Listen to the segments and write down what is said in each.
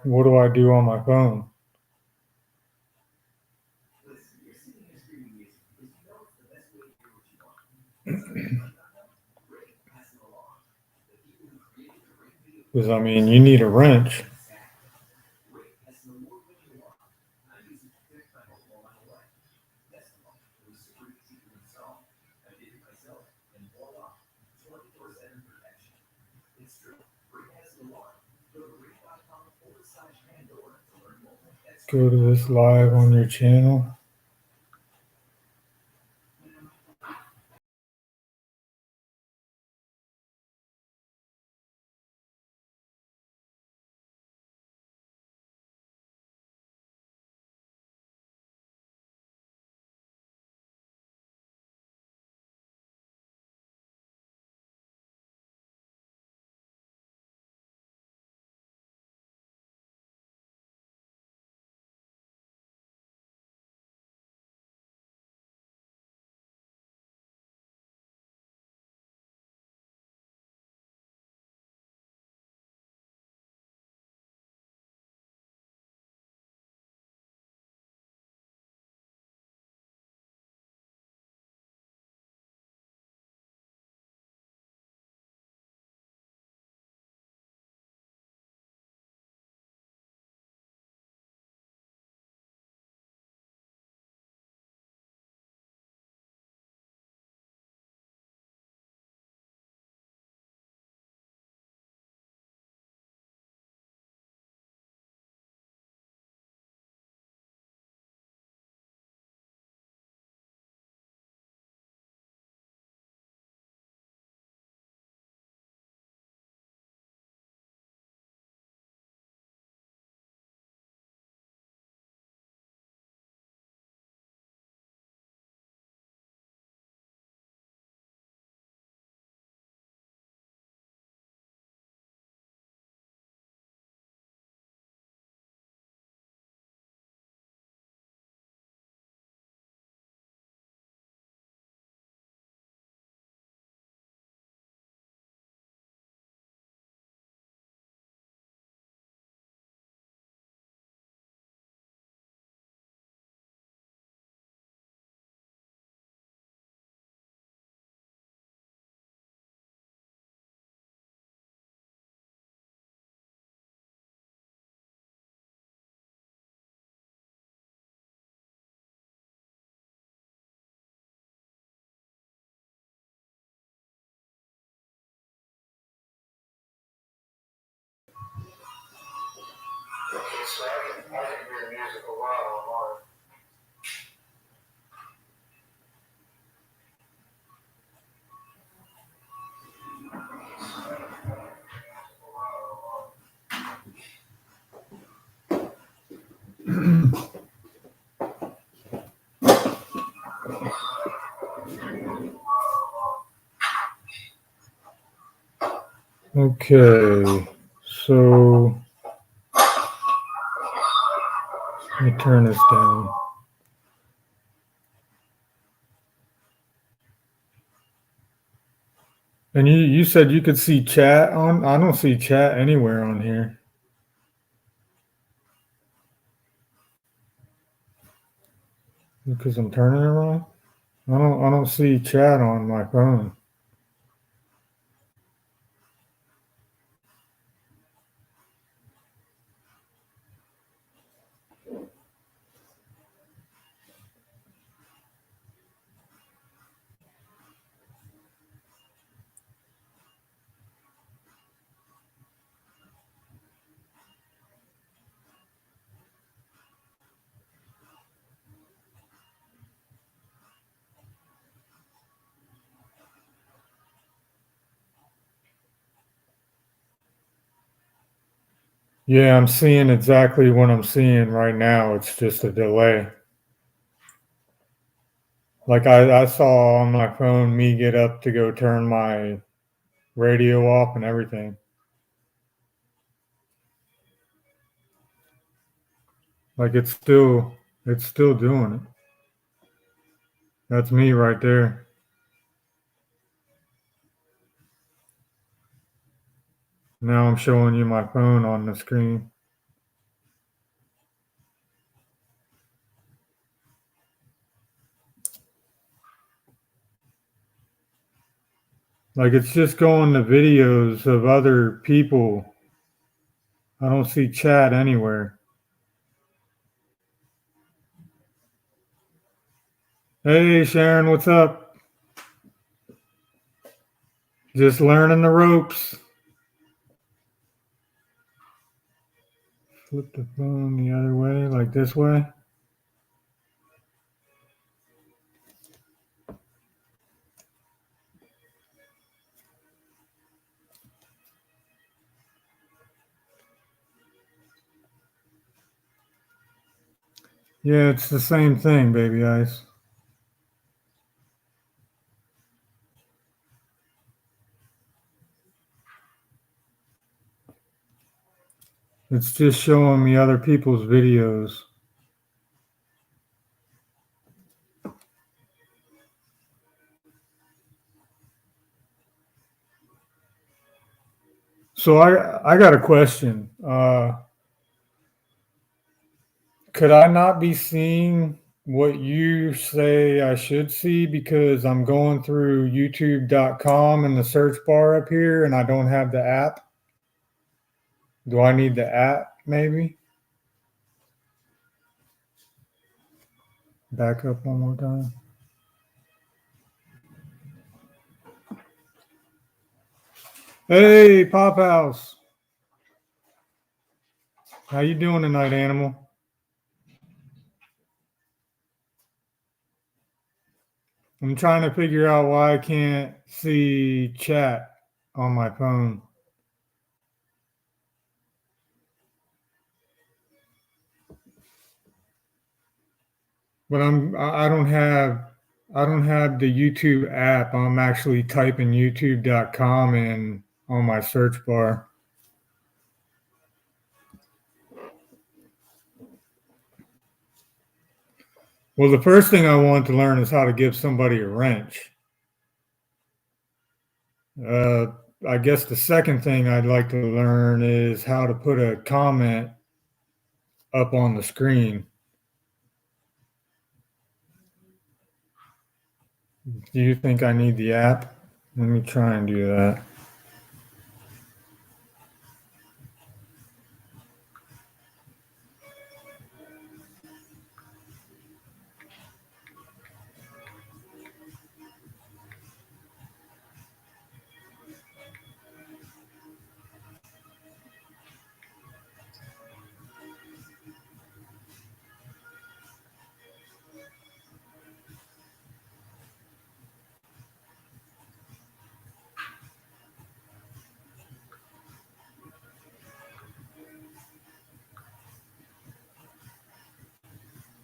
What do I do on my phone? Because I mean, you need a wrench. go to this live on your channel. So I can hear music a lot online. Okay, so let me turn this down. And you said you could see chat on? I don't see chat anywhere on here. Because I'm turning it wrong? I don't see chat on my phone. Yeah, I'm seeing exactly what I'm seeing right now. It's just a delay. Like I saw on my phone me get up to go turn my radio off and everything. Like it's still doing it. That's me right there. Now I'm showing you my phone on the screen. Like it's just going to videos of other people. I don't see chat anywhere. Hey Sharon, what's up? Just learning the ropes. Flip the phone the other way, like this way. Yeah, it's the same thing, baby ice. It's just showing me other people's videos. So I got a question. Could I not be seeing what you say I should see because I'm going through youtube.com in the search bar up here and I don't have the app? Do I need the app maybe? Back up one more time. Hey, Pop House. How you doing tonight, animal? I'm trying to figure out why I can't see chat on my phone. But I don't have the YouTube app. I'm actually typing youtube.com in on my search bar. Well, the first thing I want to learn is how to give somebody a wrench. I guess the second thing I'd like to learn is how to put a comment up on the screen. Do you think I need the app? Let me try and do that.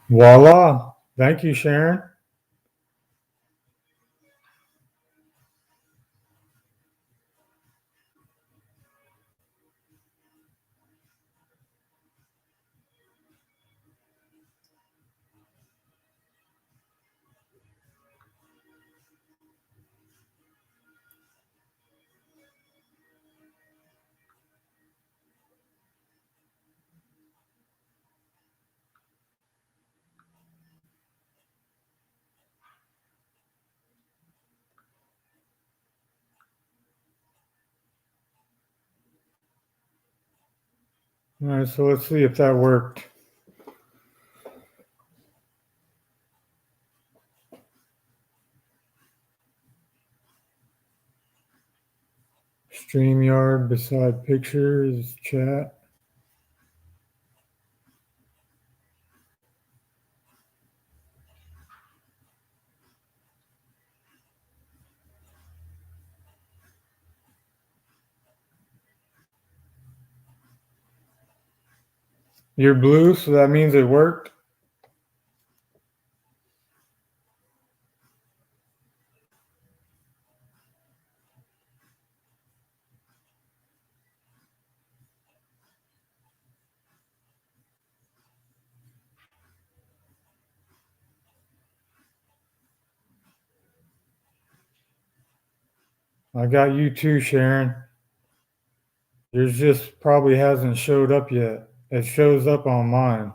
Voila. Thank you, Sharon. All right, so let's see if that worked. StreamYard beside pictures, chat. You're blue, so that means it worked. I got you too, Sharon. Yours just probably hasn't showed up yet. It shows up on mine.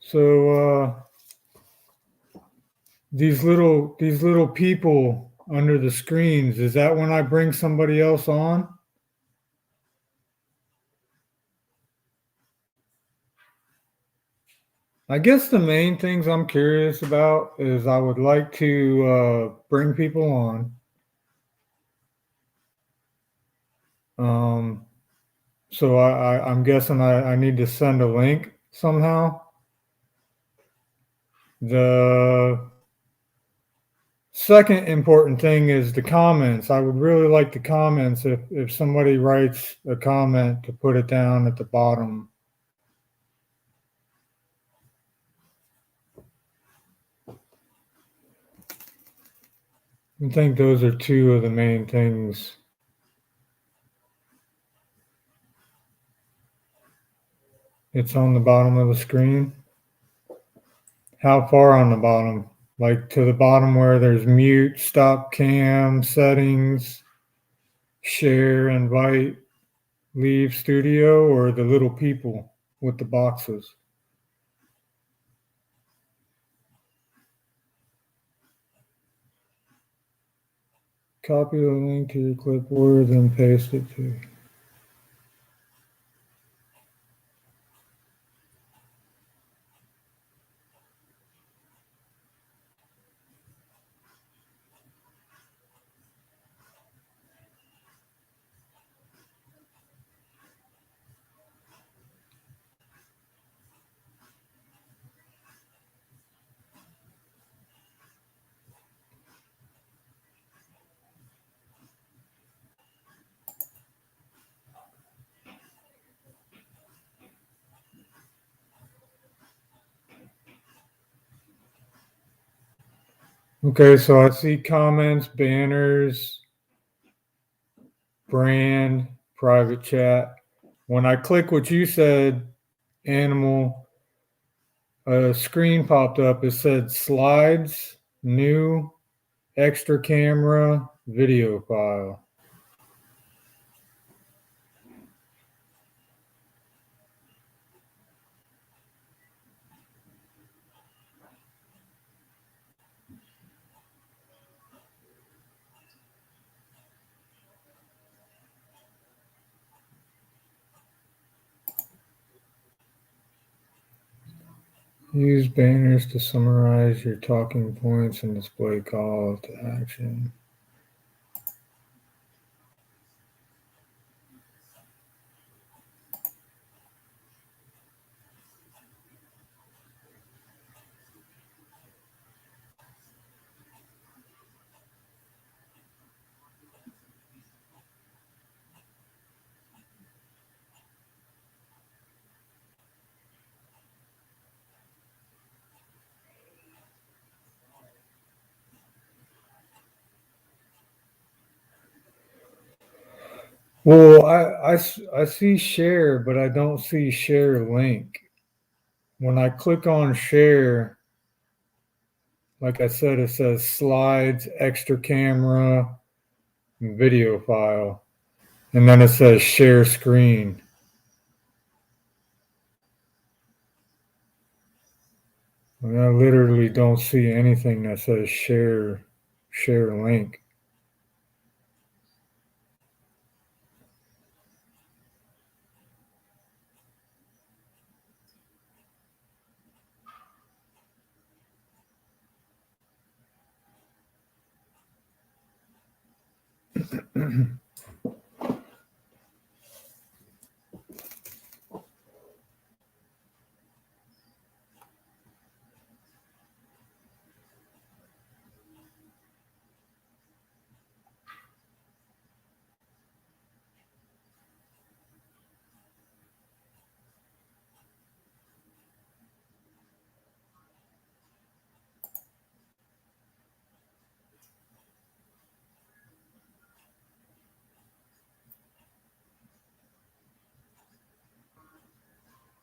So these little people under the screens, is that when I bring somebody else on? I guess the main things I'm curious about is I would like to bring people on. So I'm guessing I need to send a link somehow. The second important thing is the comments. I would really like the comments if somebody writes a comment to put it down at the bottom. I think those are two of the main things. It's on the bottom of the screen. How far on the bottom? Like to the bottom where there's mute, stop cam, settings, share, invite, leave studio, or the little people with the boxes? Copy the link to your clipboard, then paste it to. Okay, so I see comments, banners, brand, private chat. When I click what you said, animal, a screen popped up. It said slides, new, extra camera, video file. Use banners to summarize your talking points and display call to action. Well, I see share, but I don't see share link. When I click on share, like I said, it says slides, extra camera, video file, and then it says share screen. And I literally don't see anything that says share link.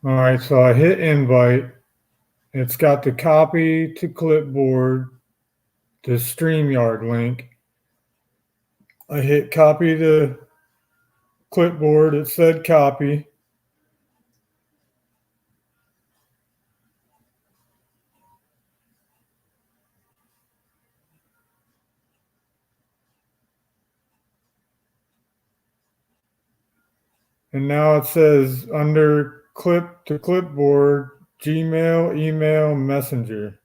All right, so I hit invite. It's got the copy to clipboard, the StreamYard link. I hit copy to clipboard. It said copy. And now it says under clip to clipboard, Gmail, email, messenger.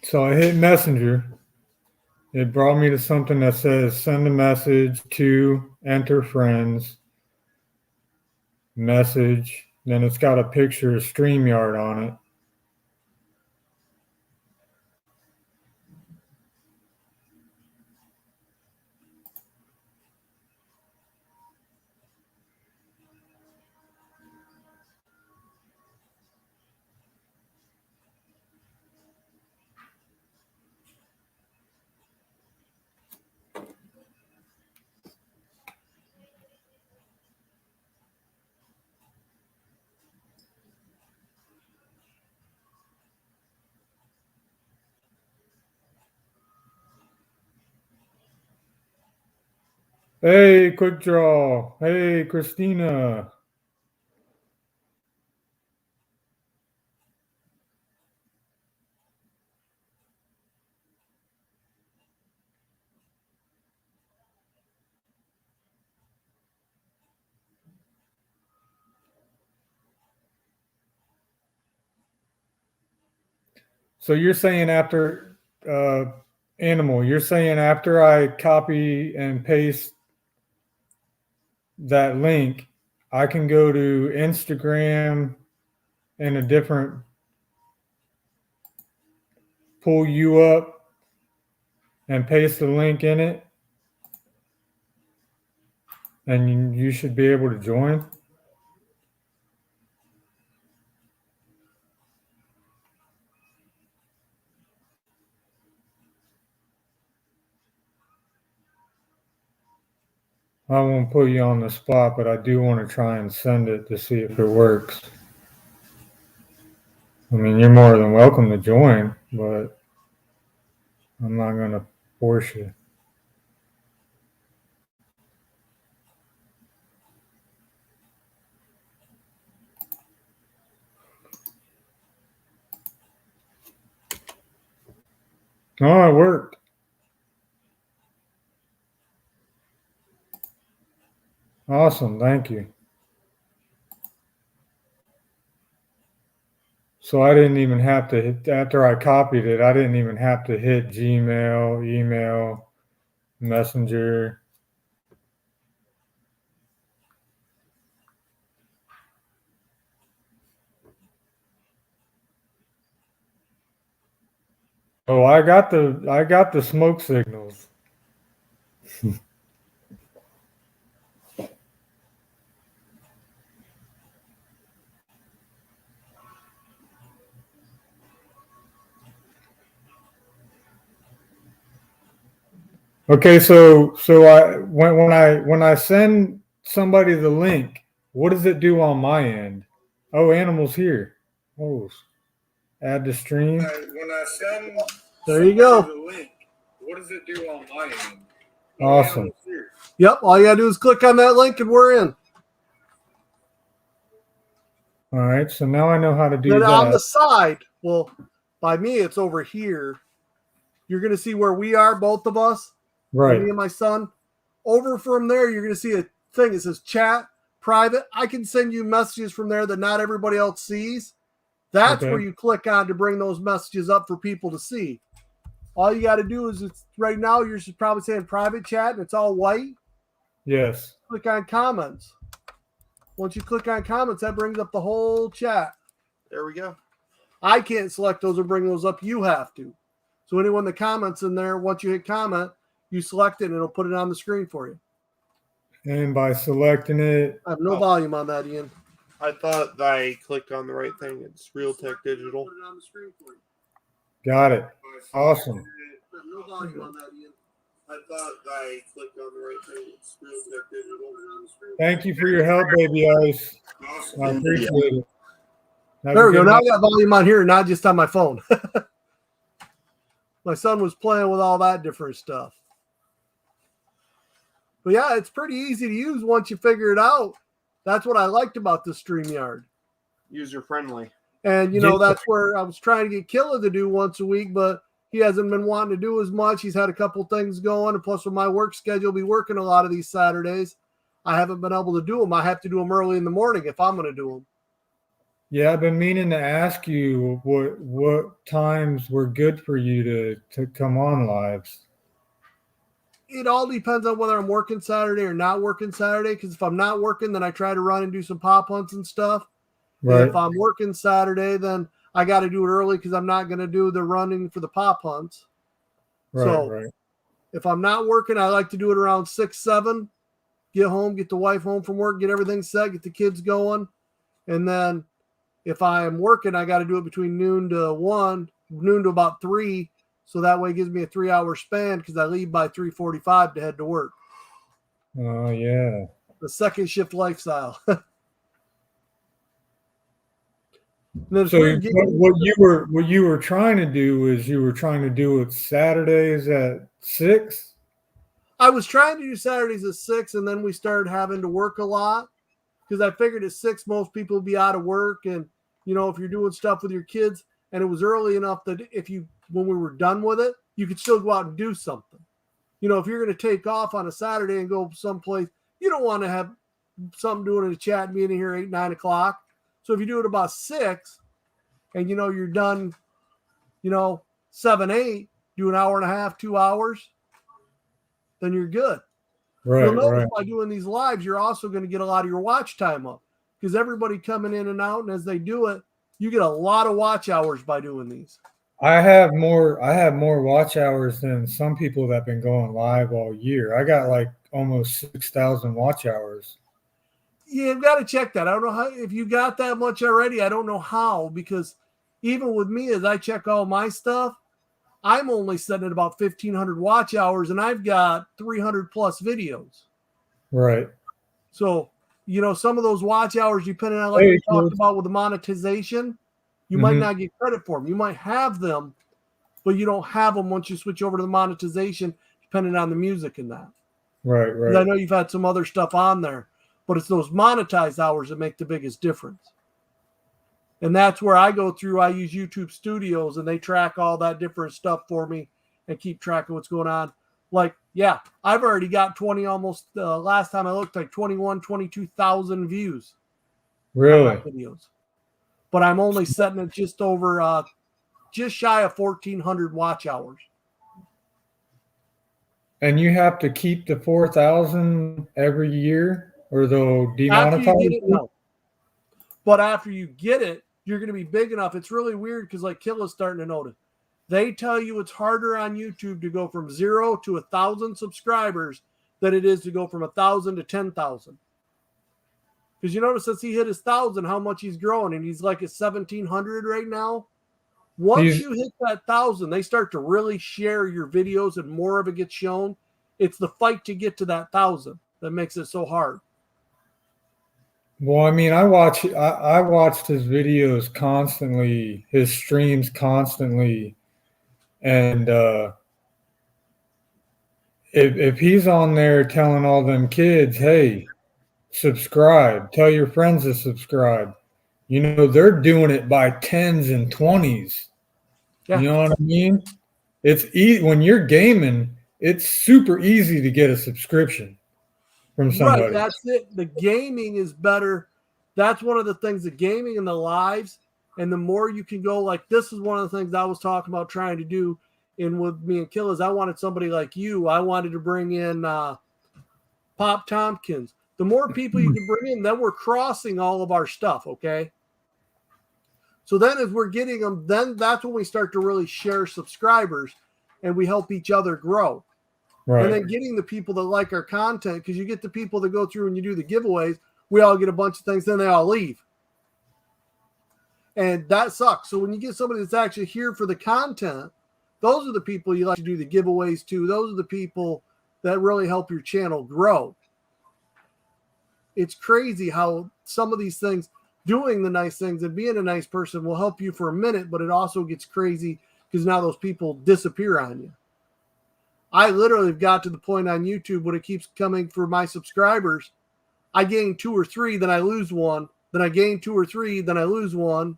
So I hit messenger. It brought me to something that says send a message to enter friends, message. Then it's got a picture of StreamYard on it. Hey, Quick Draw. Hey, Christina. So you're saying after animal, you're saying after I copy and paste that link, I can go to Instagram and a different pull you up and paste the link in it, and you should be able to join. I won't put you on the spot, but I do want to try and send it to see if it works. I mean, you're more than welcome to join, but I'm not going to force you. Oh, it worked. Awesome. Thank you. So I didn't even have to hit, after I copied it, I didn't even have to hit Gmail, email, messenger. Oh, I got the smoke signals. Okay, so when I send somebody the link, what does it do on my end? Oh, animals here. Oh, add to stream. When I send There you go. the link, what does it do on my end? Awesome. Yep, all you gotta do is click on that link and we're in. All right, so now I know how to do Then that. on the side, well, by me it's over here. You're gonna see where we are, both of us, right? Me and my son. Over from there, you're gonna see a thing. It says chat, private. I can send you messages from there that not everybody else sees. That's Okay. where you click on to bring those messages up for people to see. All you got to do is, it's right now you're probably saying private chat and it's all white. Yes. Click on comments. Once you click on comments, that brings up the whole chat. There we go. I can't select those and bring those up. You have to. So anyone that comments in there, once you hit comment, you select it and it'll put it on the screen for you. And by selecting it, I have no volume on that, Ian. I thought I clicked on the right thing. It's Realtek Digital. Put it on the screen for you. got it. Awesome. I have no volume on that, Ian. I thought I clicked on the right thing. It's Realtek Digital. Thank you for your help, Baby Ice. I appreciate it. Have There a we go. good Now I night. got volume on here, not just on my phone. My son was playing with all that different stuff. But yeah, it's pretty easy to use once you figure it out. That's what I liked about the StreamYard. User friendly. And, you know, that's where I was trying to get Killa to do once a week, but he hasn't been wanting to do as much. He's had a couple things going. And plus, with my work schedule, be working a lot of these Saturdays. I haven't been able to do them. I have to do them early in the morning if I'm going to do them. Yeah, I've been meaning to ask you what times were good for you to come on lives. It all depends on whether I'm working Saturday or not working Saturday. Because if I'm not working, then I try to run and do some pop hunts and stuff. Right. And if I'm working Saturday, then I got to do it early because I'm not going to do the running for the pop hunts. Right. If I'm not working, I like to do it around 6, 7. Get home, get the wife home from work, get everything set, get the kids going. And then if I am working, I got to do it between noon to 1, noon to about 3. So that way it gives me a 3-hour span because I leave by 3:45 to head to work. Oh, yeah. The second shift lifestyle. Then So what you were trying to do is you were trying to do it Saturdays at 6? I was trying to do Saturdays at 6, and then we started having to work a lot because I figured at 6 most people would be out of work, and you know if you're doing stuff with your kids, and it was early enough that when we were done with it, you could still go out and do something. You know, if you're going to take off on a Saturday and go someplace, you don't want to have something doing in a chat meeting here 8, 9 o'clock. So if you do it about 6, and you know you're done, 7, 8, do an hour and a half, 2 hours, then you're good. Right, You'll notice right. by doing these lives, you're also going to get a lot of your watch time up because everybody coming in and out, and as they do it, you get a lot of watch hours by doing these. I have more watch hours than some people that have been going live all year. I got like almost 6,000 watch hours. You've got to check that. I don't know how, if you got that much already. I don't know how, because even with me, as I check all my stuff, I'm only setting at about 1,500 watch hours, and I've got 300 plus videos. Right. So, some of those watch hours, depending on we talked about with the monetization, you might not get credit for them. You might have them, but you don't have them once you switch over to the monetization, depending on the music and that. Right. 'Cause I know you've had some other stuff on there, but it's those monetized hours that make the biggest difference. And that's where I go through. I use YouTube Studios, and they track all that different stuff for me and keep track of what's going on. Like, yeah, I've already got 20 almost, last time I looked, like 22,000 views. Really? On my videos. But I'm only setting it just over, just shy of 1,400 watch hours. And you have to keep the 4,000 every year, or they'll demonetize After you get it, you? no. But after you get it, you're going to be big enough. It's really weird because like Killa's starting to notice. They tell you it's harder on YouTube to go from 0 to 1,000 subscribers than it is to go from 1,000 to 10,000. Because you notice since he hit his 1,000, how much he's growing, and he's like at 1,700 right now. Once you hit that 1,000, they start to really share your videos, and more of it gets shown. It's the fight to get to that 1,000 that makes it so hard. Well, I mean, I watched his videos constantly, his streams constantly, and if he's on there telling all them kids, hey, subscribe, tell your friends to subscribe, they're doing it by 10s and 20s. Yeah. You know what I mean? It's easy when you're gaming. It's super easy to get a subscription from somebody. Right, that's it. The gaming is better. That's one of the things, the gaming and the lives, and the more you can go, like this is one of the things I was talking about trying to do in with me and Killers. I wanted somebody like you. I wanted to bring in Pop Tompkins. The more people you can bring in, then we're crossing all of our stuff, okay? So then as we're getting them, then that's when we start to really share subscribers and we help each other grow. Right. And then getting the people that like our content, because you get the people that go through and you do the giveaways, we all get a bunch of things, then they all leave. And that sucks. So when you get somebody that's actually here for the content, those are the people you like to do the giveaways to. Those are the people that really help your channel grow. It's crazy how some of these things, doing the nice things and being a nice person will help you for a minute, but it also gets crazy because now those people disappear on you. I literally have got to the point on YouTube when it keeps coming for my subscribers. I gain 2 or 3, then I lose 1. Then I gain 2 or 3, then I lose 1.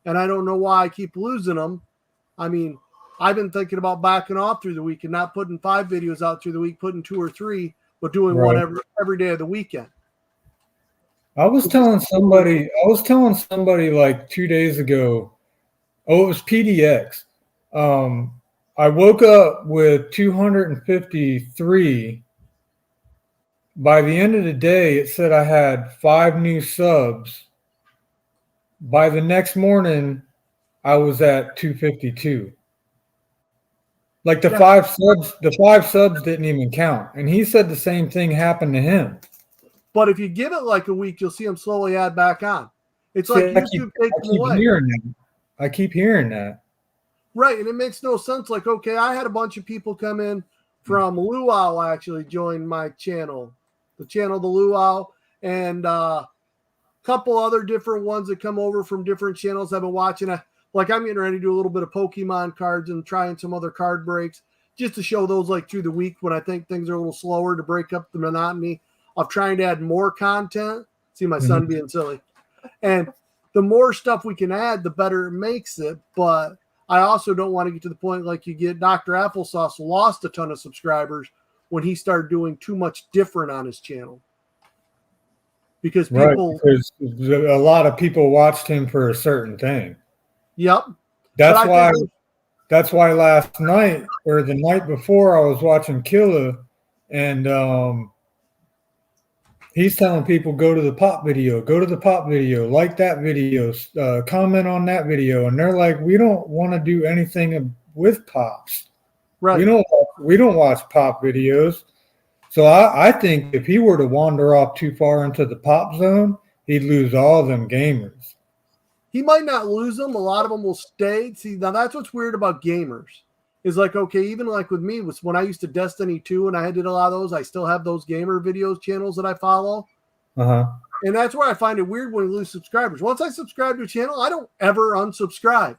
And I don't know why I keep losing them. I mean, I've been thinking about backing off through the week and not putting 5 videos out through the week, putting 2 or 3, but doing Right. one every day of the weekend. I was telling somebody like 2 days ago, it was PDX. I woke up with 253. By the end of the day, it said I had 5 new subs. By the next morning, I was at 252. Like the 5 subs didn't even count. And he said the same thing happened to him. But if you give it like a week, you'll see them slowly add back on. It's like YouTube takes them away. I keep hearing that. Right, and it makes no sense. Like, okay, I had a bunch of people come in from Luau actually joined my channel, the Luau, and a couple other different ones that come over from different channels I've been watching. I'm getting ready to do a little bit of Pokemon cards and trying some other card breaks just to show those like through the week when I think things are a little slower to break up the monotony of trying to add more content. See my son being silly. And the more stuff we can add, the better it makes it. But I also don't want to get to the point like you get Dr. Applesauce lost a ton of subscribers when he started doing too much different on his channel. Because people... Right, because a lot of people watched him for a certain thing. Yep. That's why last night or the night before I was watching Killa and he's telling people go to the pop video, like that video, comment on that video. And they're like, we don't want to do anything with pops. Right. We don't watch pop videos. So I think if he were to wander off too far into the pop zone, he'd lose all them gamers. He might not lose them. A lot of them will stay. See, now that's what's weird about gamers. Is like, okay, even like with me, was when I used to Destiny 2 and I did a lot of those, I still have those gamer videos channels that I follow. Uh-huh. And that's where I find it weird when we lose subscribers. Once I subscribe to a channel, I don't ever unsubscribe.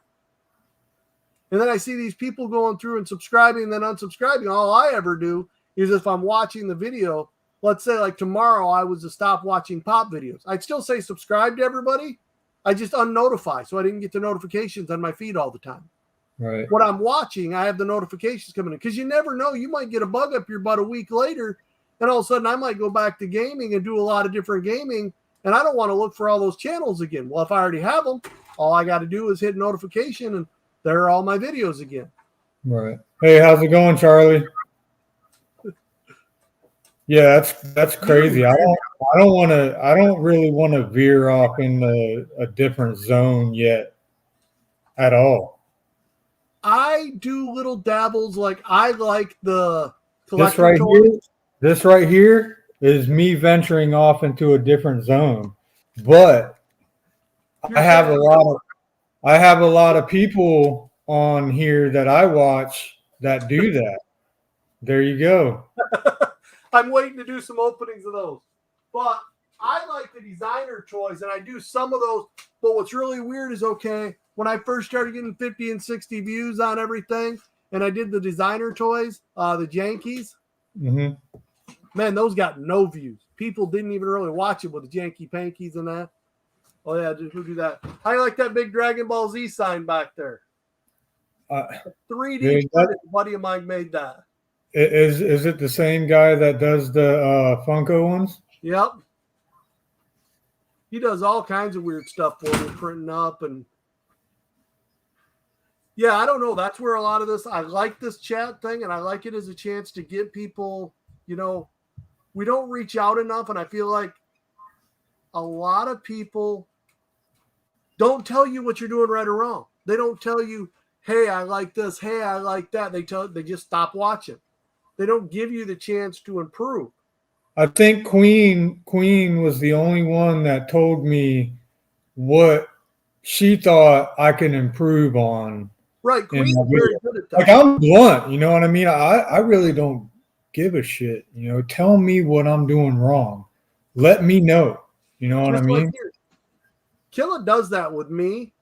And then I see these people going through and subscribing and then unsubscribing. All I ever do is if I'm watching the video, let's say like tomorrow I was to stop watching pop videos. I'd still say subscribe to everybody. I just unnotify so I didn't get the notifications on my feed all the time. Right. What I'm watching, I have the notifications coming in because you never know. You might get a bug up your butt a week later, and all of a sudden I might go back to gaming and do a lot of different gaming, and I don't want to look for all those channels again. Well, if I already have them, all I got to do is hit notification, and there are all my videos again. Right. Hey, how's it going, Charlie? Yeah, that's crazy. I don't really want to veer off in a different zone yet at all. I do little dabbles. Like I like the This collector right here is me venturing off into a different zone. But I have a lot of people on here that I watch that do that. There you go. I'm waiting to do some openings of those. But I like the designer toys, and I do some of those. But what's really weird is, okay, when I first started getting 50 and 60 views on everything, and I did the designer toys, the Yankees, man, those got no views. People didn't even really watch it with the Yankee Pankies and that. Oh, yeah, who do that? I like that big Dragon Ball Z sign back there. 3D, a buddy of mine made that. Is it the same guy that does the Funko ones? Yep. He does all kinds of weird stuff for me, printing up and yeah, I don't know. That's where a lot of this, I like this chat thing, and I like it as a chance to get people, we don't reach out enough, and I feel like a lot of people don't tell you what you're doing right or wrong. They don't tell you, hey, I like this, hey, I like that. They just stop watching. They don't give you the chance to improve. I think Queen was the only one that told me what she thought I can improve on Right. in Queen's my very video. good at that. Like, I'm blunt, you know what I mean? I really don't give a shit. You know, tell me what I'm doing wrong. Let me know. You know what I Just like mean? here. Killa does that with me.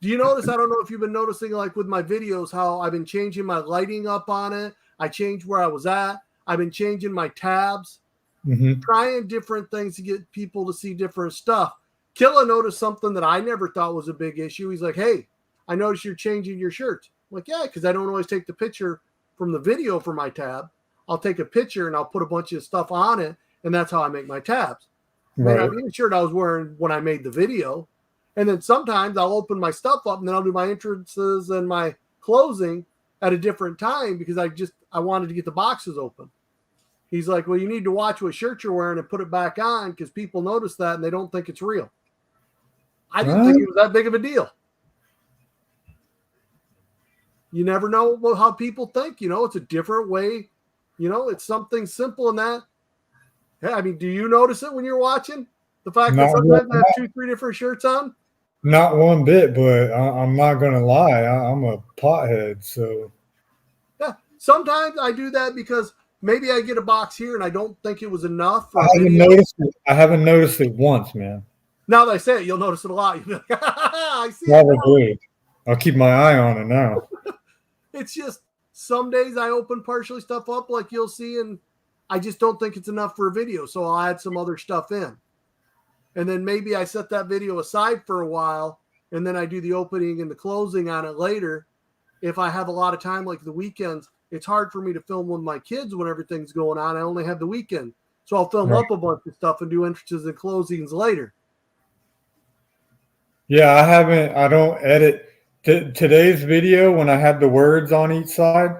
Do you notice? I don't know if you've been noticing, like with my videos, how I've been changing my lighting up on it. I changed where I was at. I've been changing my tabs, Hmm. trying different things to get people to see different stuff. Killa noticed something that I never thought was a big issue. He's like, hey, I noticed you're changing your shirts. I'm like, yeah, because I don't always take the picture from the video for my tab. I'll take a picture and I'll put a bunch of stuff on it, and that's how I make my tabs. May Right. not be the shirt I was wearing when I made the video. And then sometimes I'll open my stuff up and then I'll do my entrances and my closing at a different time because I wanted to get the boxes open. He's like, well, you need to watch what shirt you're wearing and put it back on because people notice that and they don't think it's real. I didn't think it was that big of a deal. You never know how people think. You know, it's a different way. You know, it's something simple in that. I mean, do you notice it when you're watching? The fact that sometimes I have 2-3 different shirts on? Not one bit, but I'm not going to lie. I'm a pothead, so. Yeah, sometimes I do that because maybe I get a box here and I don't think it was enough for I a haven't video. noticed it. I haven't noticed it once, man. Now that I say it, you'll notice it a lot. You'll be like, I see it now. Probably. I'll keep my eye on it now. It's just some days I open partially stuff up like you'll see, and I just don't think it's enough for a video, so I'll add some other stuff in. And then maybe I set that video aside for a while, and then I do the opening and the closing on it later. If I have a lot of time, like the weekends, it's hard for me to film with my kids when everything's going on. I only have the weekend. So I'll film up a bunch of stuff and do entrances and closings later. Yeah, I don't edit. Today's video, when I had the words on each side,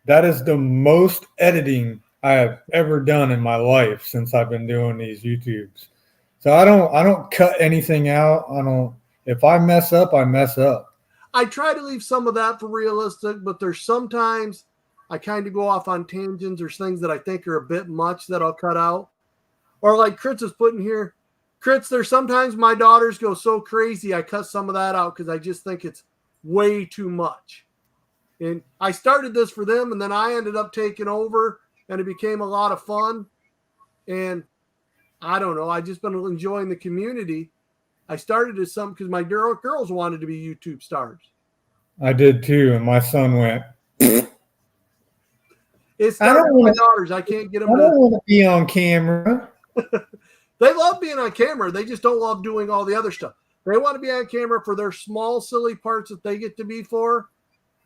that is the most editing I have ever done in my life since I've been doing these YouTubes. So I don't cut anything out. If I mess up, I mess up. I try to leave some of that for realistic, but there's sometimes I kind of go off on tangents or things that I think are a bit much that I'll cut out. Or like Kritz is putting here. Kritz, there's sometimes my daughters go so crazy, I cut some of that out because I just think it's way too much. And I started this for them, and then I ended up taking over, and it became a lot of fun. And I don't know, I just been enjoying the community. I started as something because my girls wanted to be YouTube stars. I did too, and my son went. It started with my daughters. I can't get them. I don't want to be on camera. They love being on camera. They just don't love doing all the other stuff. They want to be on camera for their small, silly parts that they get to be for.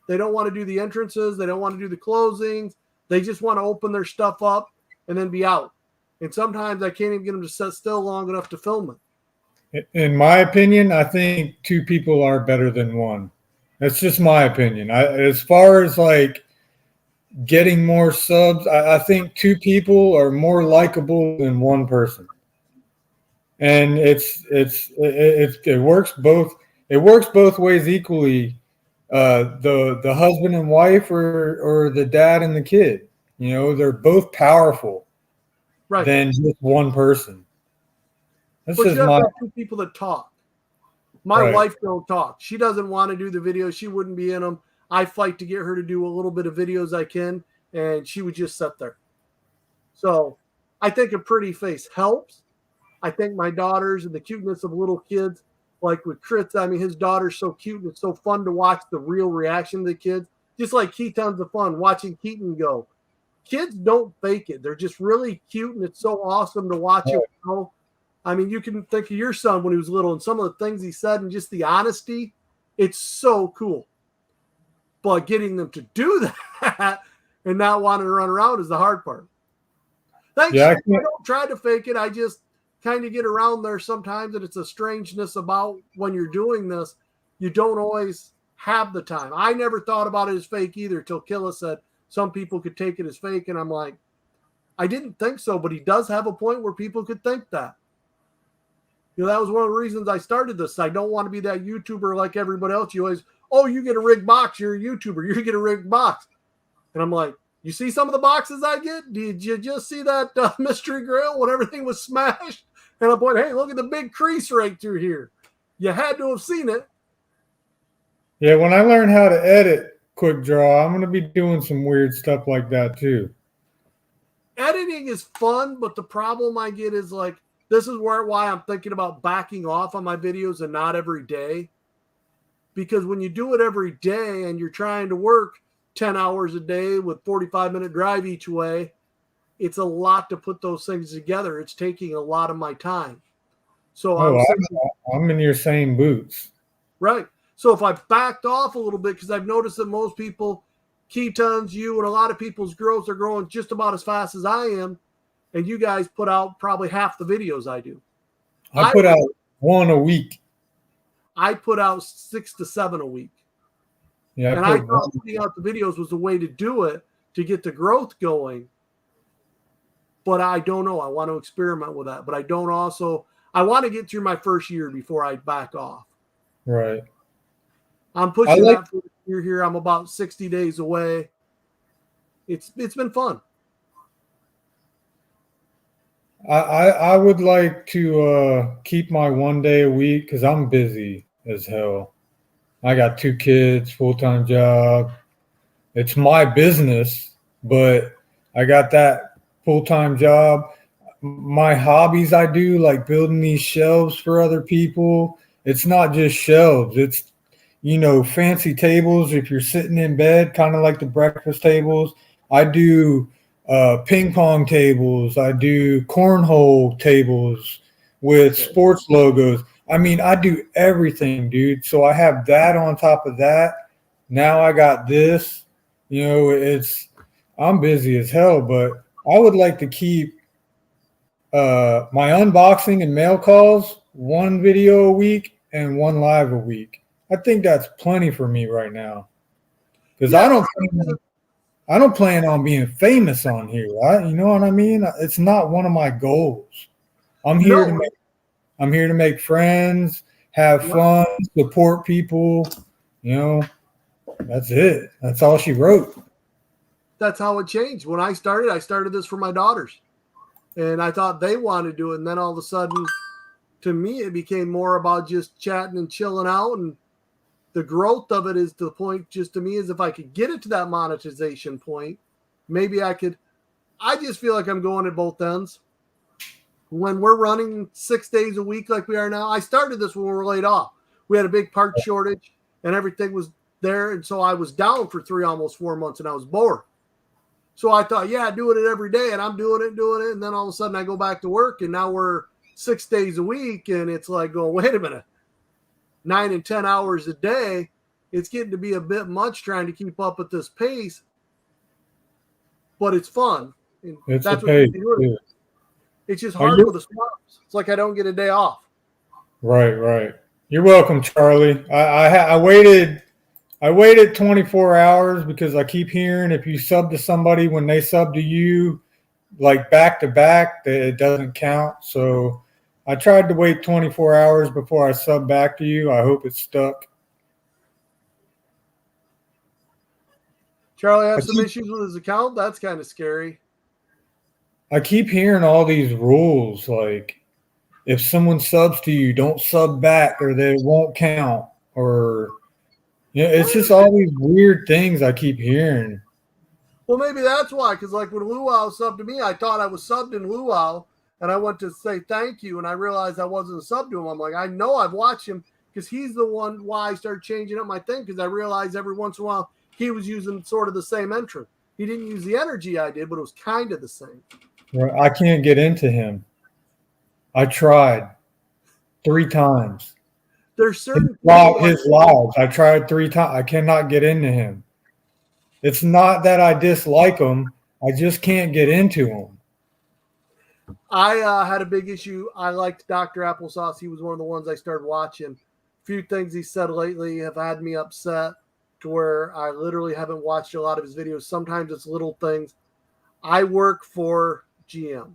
They don't want to do the entrances. They don't want to do the closings. They just want to open their stuff up and then be out. And sometimes I can't even get them to sit still long enough to film it. In my opinion, I think two people are better than one. That's just my opinion. As far as like getting more subs, I think two people are more likable than one person. And it works both ways equally. The husband and wife or the dad and the kid, you know, they're both powerful, right? Than just one person. That's but just you have my two people that talk. My wife don't talk. She doesn't want to do the videos. She wouldn't be in them. I fight to get her to do a little bit of videos I can, and she would just sit there. So I think a pretty face helps. I think my daughters and the cuteness of little kids, like with Kritz, I mean, his daughter's so cute and it's so fun to watch the real reaction of the kids. Just like Keaton's of fun watching Keaton go. Kids don't fake it. They're just really cute, and it's so awesome to watch him go. I mean, you can think of your son when he was little and some of the things he said and just the honesty. It's so cool. But getting them to do that and not wanting to run around is the hard part. Thanks. Yeah, I don't try to fake it. I just kind of get around there sometimes, and it's a strangeness about when you're doing this. You don't always have the time. I never thought about it as fake either till Killa said some people could take it as fake, and I'm like, I didn't think so, but he does have a point where people could think that. that was one of the reasons I started this. I don't want to be that YouTuber like everybody else. You always, oh, you get a rigged box, you're a YouTuber, you get a rigged box. And I'm like, you see some of the boxes I get? Did you just see that mystery grill when everything was smashed? And I'm like, hey, look at the big crease right through here. You had to have seen it. Yeah, when I learn how to edit Quick Draw, I'm going to be doing some weird stuff like that too. Editing is fun, but the problem I get is like, this is why I'm thinking about backing off on my videos and not every day. Because when you do it every day and you're trying to work 10 hours a day with 45-minute drive each way, it's a lot to put those things together. It's taking a lot of my time. So I'm in your same boots. Right. So if I backed off a little bit, because I've noticed that most people, Ketons, you, and a lot of people's growths are growing just about as fast as I am, and you guys put out probably half the videos I do. I put out one a week. I put out 6 to 7 a week. Yeah, and I thought putting out the videos was the way to do it to get the growth going. But I don't know. I want to experiment with that. But I don't also – I want to get through my first year before I back off. Right. I'm pushing that for the year here. I'm about 60 days away. It's been fun. I would like to keep my 1 day a week because I'm busy as hell. I got 2 kids, full-time job. It's my business, but I got that full-time job. My hobbies I do, like building these shelves for other people. It's not just shelves. It's, fancy tables if you're sitting in bed, kind of like the breakfast tables. I do ping pong tables. I do cornhole tables with sports logos. I mean, I do everything, dude. So I have that on top of that. Now I got this. I'm busy as hell, but I would like to keep my unboxing and mail calls 1 video a week and 1 live a week. I think that's plenty for me right now. Because I don't plan on being famous on here, right? You know what I mean? It's not one of my goals. I'm here to make friends, have fun, support people. That's it. That's all she wrote. That's how it changed. When I started this for my daughters. And I thought they wanted to do it. And then all of a sudden, to me, it became more about just chatting and chilling out. And the growth of it is to the point, just to me, is if I could get it to that monetization point, maybe I could. I just feel like I'm going at both ends. When we're running 6 days a week like we are now, I started this when we were laid off. We had a big part shortage and everything was there. And so I was down for almost 4 months and I was bored. So I thought, doing it every day, and I'm doing it. And then all of a sudden I go back to work and now we're 6 days a week. And it's like, going, wait a minute, 9 and 10 hours a day. It's getting to be a bit much trying to keep up at this pace, but it's fun. And it's that's what it's just hard with the startups. It's like I don't get a day off. Right. You're welcome, Charlie. I waited 24 hours because I keep hearing if you sub to somebody when they sub to you, like back to back, that it doesn't count. So I tried to wait 24 hours before I sub back to you. I hope it stuck. Charlie has some issues with his account. That's kind of scary. I keep hearing all these rules, like if someone subs to you, don't sub back or they won't count. Or it's just all these weird things I keep hearing. Well, maybe that's why, because like when Luau subbed to me, I thought I was subbed in Luau, and I went to say thank you, and I realized I wasn't a sub to him. I'm like, I know I've watched him because he's the one why I started changing up my thing, because I realized every once in a while he was using sort of the same entrance. He didn't use the energy I did, but it was kind of the same. I can't get into him. I tried 3 times. There's certain his lives. I tried 3 times. I cannot get into him. It's not that I dislike him. I just can't get into him. I had a big issue. I liked Dr. Applesauce. He was one of the ones I started watching. A few things he said lately have had me upset to where I literally haven't watched a lot of his videos. Sometimes it's little things. I work for GM.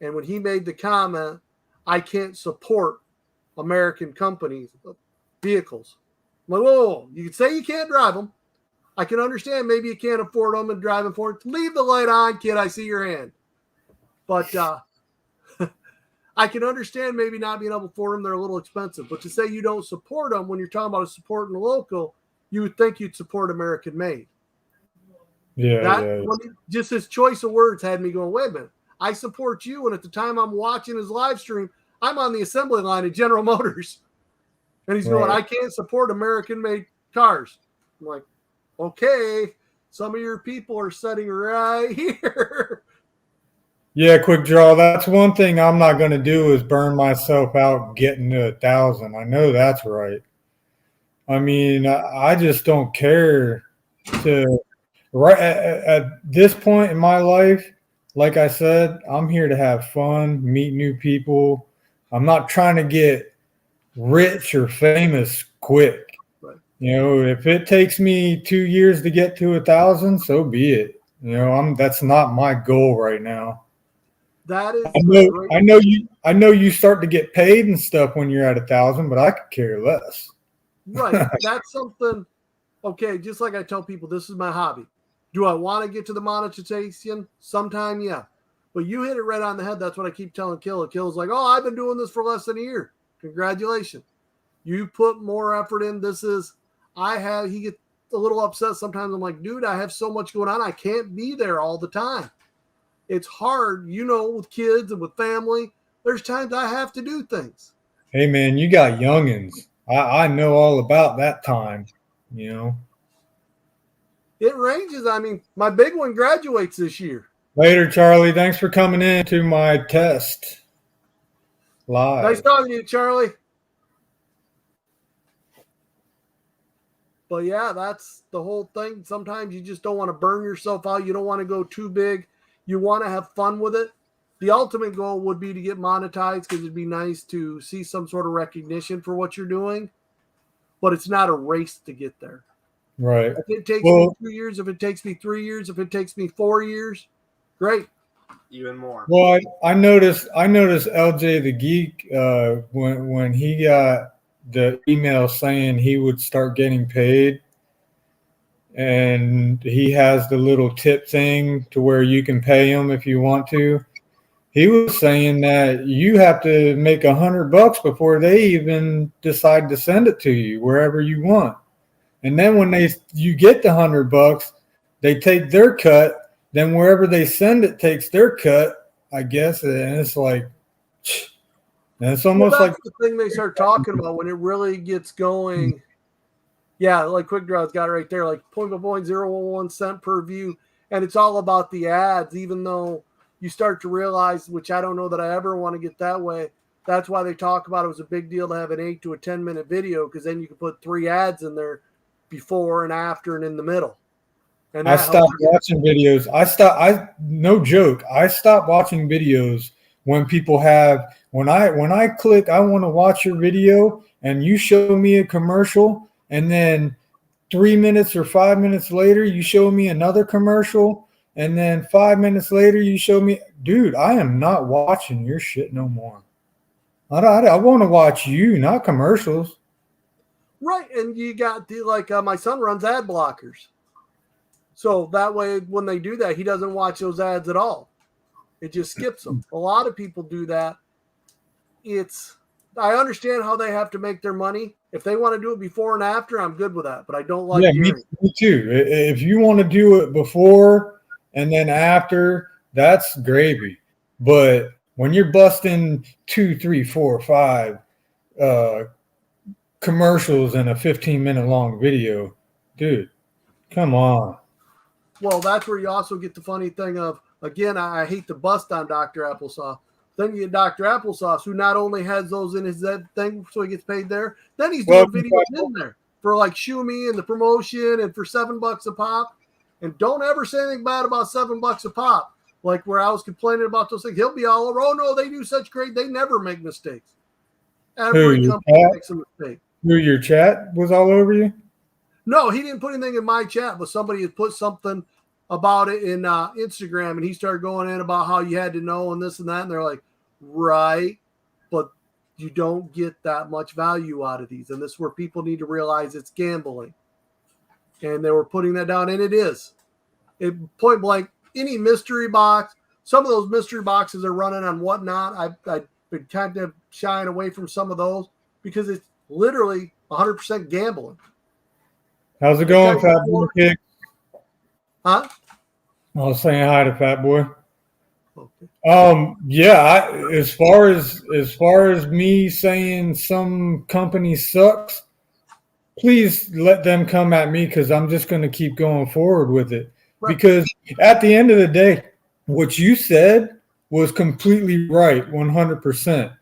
And when he made the comment, I can't support American companies, vehicles. I'm like, whoa, you can say you can't drive them. I can understand maybe you can't afford them and drive them for it. Leave the light on, kid. I see your hand. But I can understand maybe not being able to afford them. They're a little expensive. But to say you don't support them when you're talking about supporting the local, you would think you'd support American made. Yeah. Just his choice of words had me going, wait a minute. I support you. And at the time I'm watching his live stream, I'm on the assembly line at General Motors. And he's going, I can't support American made cars. I'm like, okay, some of your people are sitting right here. Yeah, quick draw. That's one thing I'm not going to do is burn myself out getting to 1,000. I know that's right. I mean, I just don't care to right at this point in my life. Like I said, I'm here to have fun, meet new people. I'm not trying to get rich or famous quick. Right. You know, if it takes me 2 years to get to 1,000, so be it. You know, that's not my goal right now. That is, I know you start to get paid and stuff when you're at 1,000, but I could care less. Right. That's something. Okay, just like I tell people, this is my hobby. Do I want to get to the monetization? Sometime, yeah. But you hit it right on the head. That's what I keep telling Kill. Kill's like, oh, I've been doing this for less than a year. Congratulations. You put more effort in. He gets a little upset sometimes. I'm like, dude, I have so much going on. I can't be there all the time. It's hard, with kids and with family. There's times I have to do things. Hey, man, you got youngins. I know all about that time, It ranges. I mean, my big one graduates this year. Later, Charlie. Thanks for coming in to my test live. Nice talking to you, Charlie. But, yeah, that's the whole thing. Sometimes you just don't want to burn yourself out. You don't want to go too big. You want to have fun with it. The ultimate goal would be to get monetized because it'd be nice to see some sort of recognition for what you're doing. But it's not a race to get there. Right. If it takes me 2 years, if it takes me 3 years, if it takes me 4 years, great. Even more. Well, I noticed LJ the Geek when he got the email saying he would start getting paid. And he has the little tip thing to where you can pay him if you want to. He was saying that you have to make $100 before they even decide to send it to you wherever you want. And then when you get the $100, they take their cut. Then wherever they send it takes their cut, I guess. And it's like, and it's almost like the thing they start talking about when it really gets going. Yeah, like Quick Draw's got it right there, like 0.001 cent per view. And it's all about the ads, even though you start to realize, which I don't know that I ever want to get that way. That's why they talk about it was a big deal to have an 8 to a 10-minute video, because then you can put 3 ads in there before and after and in the middle. And I stopped watching videos. No joke. I stopped watching videos when people when I click, I want to watch your video and you show me a commercial. And then 3 minutes or 5 minutes later, you show me another commercial. And then 5 minutes later, you show me, dude, I am not watching your shit no more. I want to watch you, not commercials. Right. And you got my son runs ad blockers. So that way, when they do that, he doesn't watch those ads at all. It just skips them. A lot of people do that. I understand how they have to make their money. If they want to do it before and after, I'm good with that. But I don't like me too. If you want to do it before and then after, that's gravy. But when you're busting 2, 3, 4, 5 commercials in a 15-minute long video, dude, come on. Well, that's where you also get the funny thing of, again, I hate to bust on Dr. Applesauce. Then you get Dr. Applesauce, who not only has those in his thing so he gets paid there, then he's doing videos in there for like Shumi and the promotion and for $7 a pop. And don't ever say anything bad about $7 a pop. Like where I was complaining about those things. He'll be all over, oh no, they do such great, they never make mistakes. Every company makes a mistake. Who, your chat was all over you? No, he didn't put anything in my chat, but somebody had put something about it in Instagram, and he started going in about how you had to know and this and that, and they're like, right. but you don't get that much value out of these. And this is where people need to realize it's gambling. And they were putting that down, and it is. It point blank, any mystery box, some of those mystery boxes are running on Whatnot. I've been kind of shying away from some of those because it's literally 100% gambling. How's it going, Fat Boy Kick? Huh? I was saying hi to Fat Boy. Okay. Yeah, as far as me saying some company sucks, please let them come at me because I'm just going to keep going forward with it. Right. Because at the end of the day, what you said was completely right, 100%.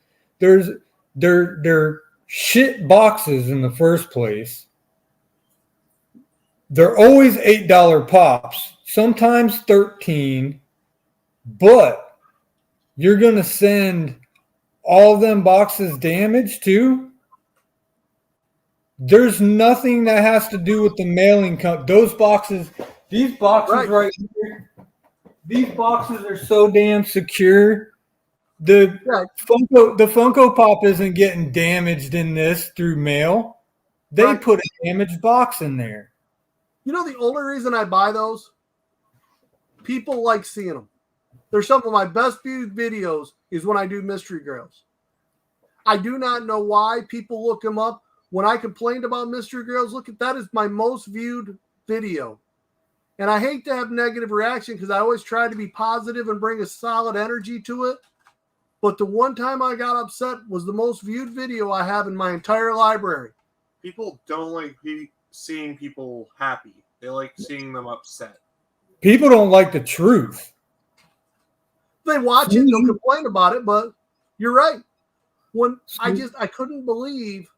They're shit boxes in the first place. They're always $8 pops, sometimes 13, but you're going to send all them boxes damaged too. There's nothing that has to do with the mailing company. Those boxes, these boxes right here, these boxes are so damn secure. The Funko Pop isn't getting damaged in this through mail. They put a damaged box in there. You know the only reason I buy those? People like seeing them. They're some of my best viewed videos is when I do Mystery Grails. I do not know why people look them up. When I complained about Mystery Grails, look at that is my most viewed video. And I hate to have negative reaction because I always try to be positive and bring a solid energy to it. But the one time I got upset was the most viewed video I have in my entire library. People don't like seeing people happy. They like seeing them upset. People don't like the truth. They watch it, they'll complain about it, but you're right. When I couldn't believe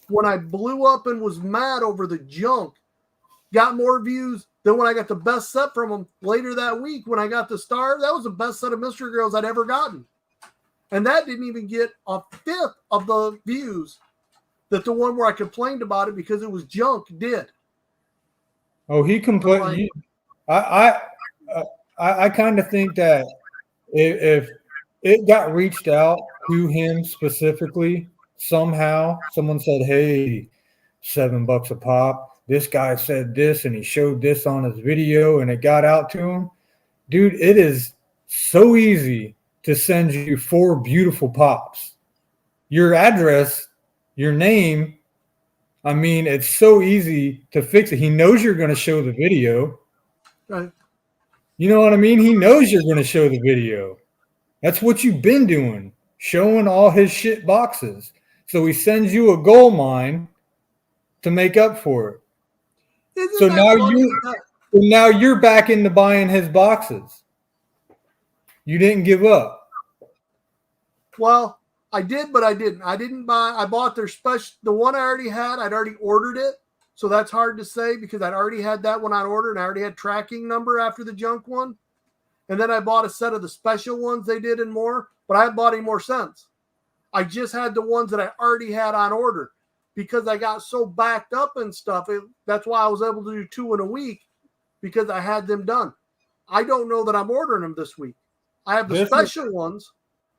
when I blew up and was mad over the junk, got more views than when I got the best set from them later that week. When I got the star, that was the best set of Mystery Girls I'd ever gotten. And that didn't even get a fifth of the views that the one where I complained about it because it was junk did. Oh, he complained. I kind of think that if it got reached out to him specifically, somehow someone said, hey, $7 a pop. This guy said this and he showed this on his video and it got out to him. Dude, it is so easy to send you 4 beautiful pops. Your address, your name, I mean, it's so easy to fix it. He knows you're going to show the video. Right. You know what I mean? He knows you're going to show the video. That's what you've been doing, showing all his shit boxes. So he sends you a gold mine to make up for it. So now you're back into buying his boxes. You didn't give up. Well, I did, but I didn't. I bought their special. The one I already had, I'd already ordered it. So that's hard to say because I'd already had that one on order and I already had tracking number after the junk one. And then I bought a set of the special ones they did and more, but I haven't bought any more since. I just had the ones that I already had on order because I got so backed up and stuff. That's why I was able to do 2 in a week because I had them done. I don't know that I'm ordering them this week. I have the special ones.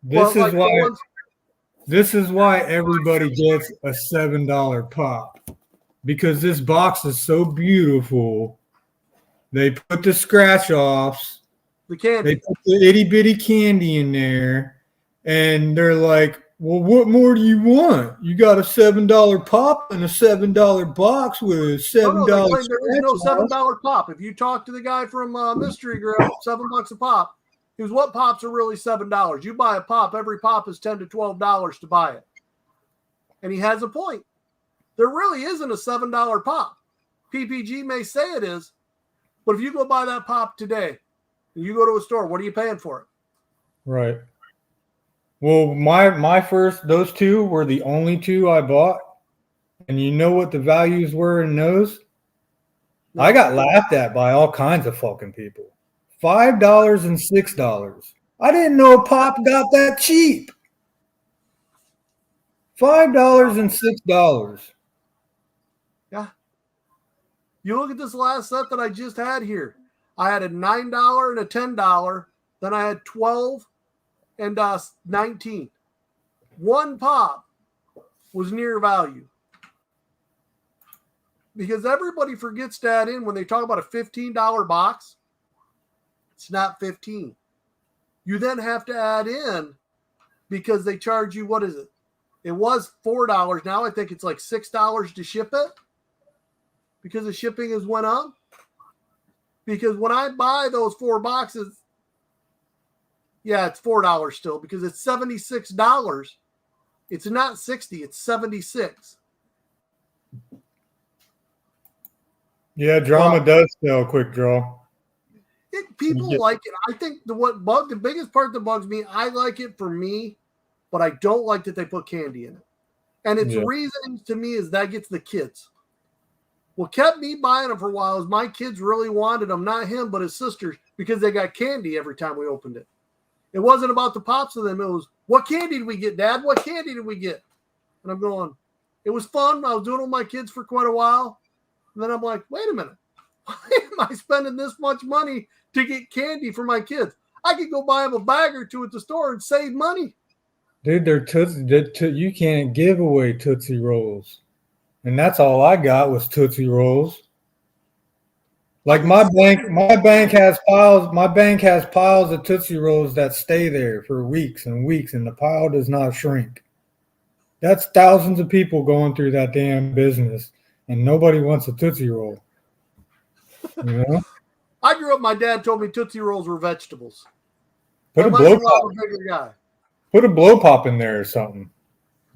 This is why everybody gets a $7 pop, because this box is so beautiful. They put the scratch offs, the candy, they put the itty bitty candy in there, and they're like, well, what more do you want? You got a $7 pop and a $7 box with a $7. There is no $7 pop. If you talk to the guy from Mystery Grill, $7 a pop. Because what pops are really $7? You buy a pop, every pop is $10 to $12 to buy it. And he has a point. There really isn't a $7 pop. PPG may say it is, but if you go buy that pop today, and you go to a store, what are you paying for it? Right. Well, my first, those 2 were the only 2 I bought. And you know what the values were in those? No. I got laughed at by all kinds of fucking people. $5 and $6. I didn't know a pop got that cheap. $5 and $6. Yeah. You look at this last set that I just had here. I had a $9 and a $10. Then I had 12 and 19. one pop was near value. Because everybody forgets to add in when they talk about a $15 box, it's not 15. You then have to add in because they charge you, what is it? It was $4. Now I think it's like $6 to ship it because the shipping has went up. Because when I buy those 4 boxes, yeah, it's $4 still because it's $76. It's not 60, it's 76. Yeah, drama does sell quick draw. People like it. I think the biggest part that bugs me, I like it for me, but I don't like that they put candy in it. And its reasoning to me is that gets the kids. What kept me buying them for a while is my kids really wanted them, not him, but his sisters, because they got candy every time we opened it. It wasn't about the pops of them. It was, what candy did we get, Dad? What candy did we get? And I'm going, it was fun. I was doing it with my kids for quite a while. And then I'm like, wait a minute. Why am I spending this much money to get candy for my kids? I could go buy them a bag or two at the store and save money. Dude, you can't give away Tootsie Rolls. And that's all I got was Tootsie Rolls. Like my bank has piles of Tootsie Rolls that stay there for weeks and weeks, and the pile does not shrink. That's thousands of people going through that damn business, and nobody wants a Tootsie Roll. You know? I grew up, my dad told me Tootsie Rolls were vegetables. Put a blow pop in there or something.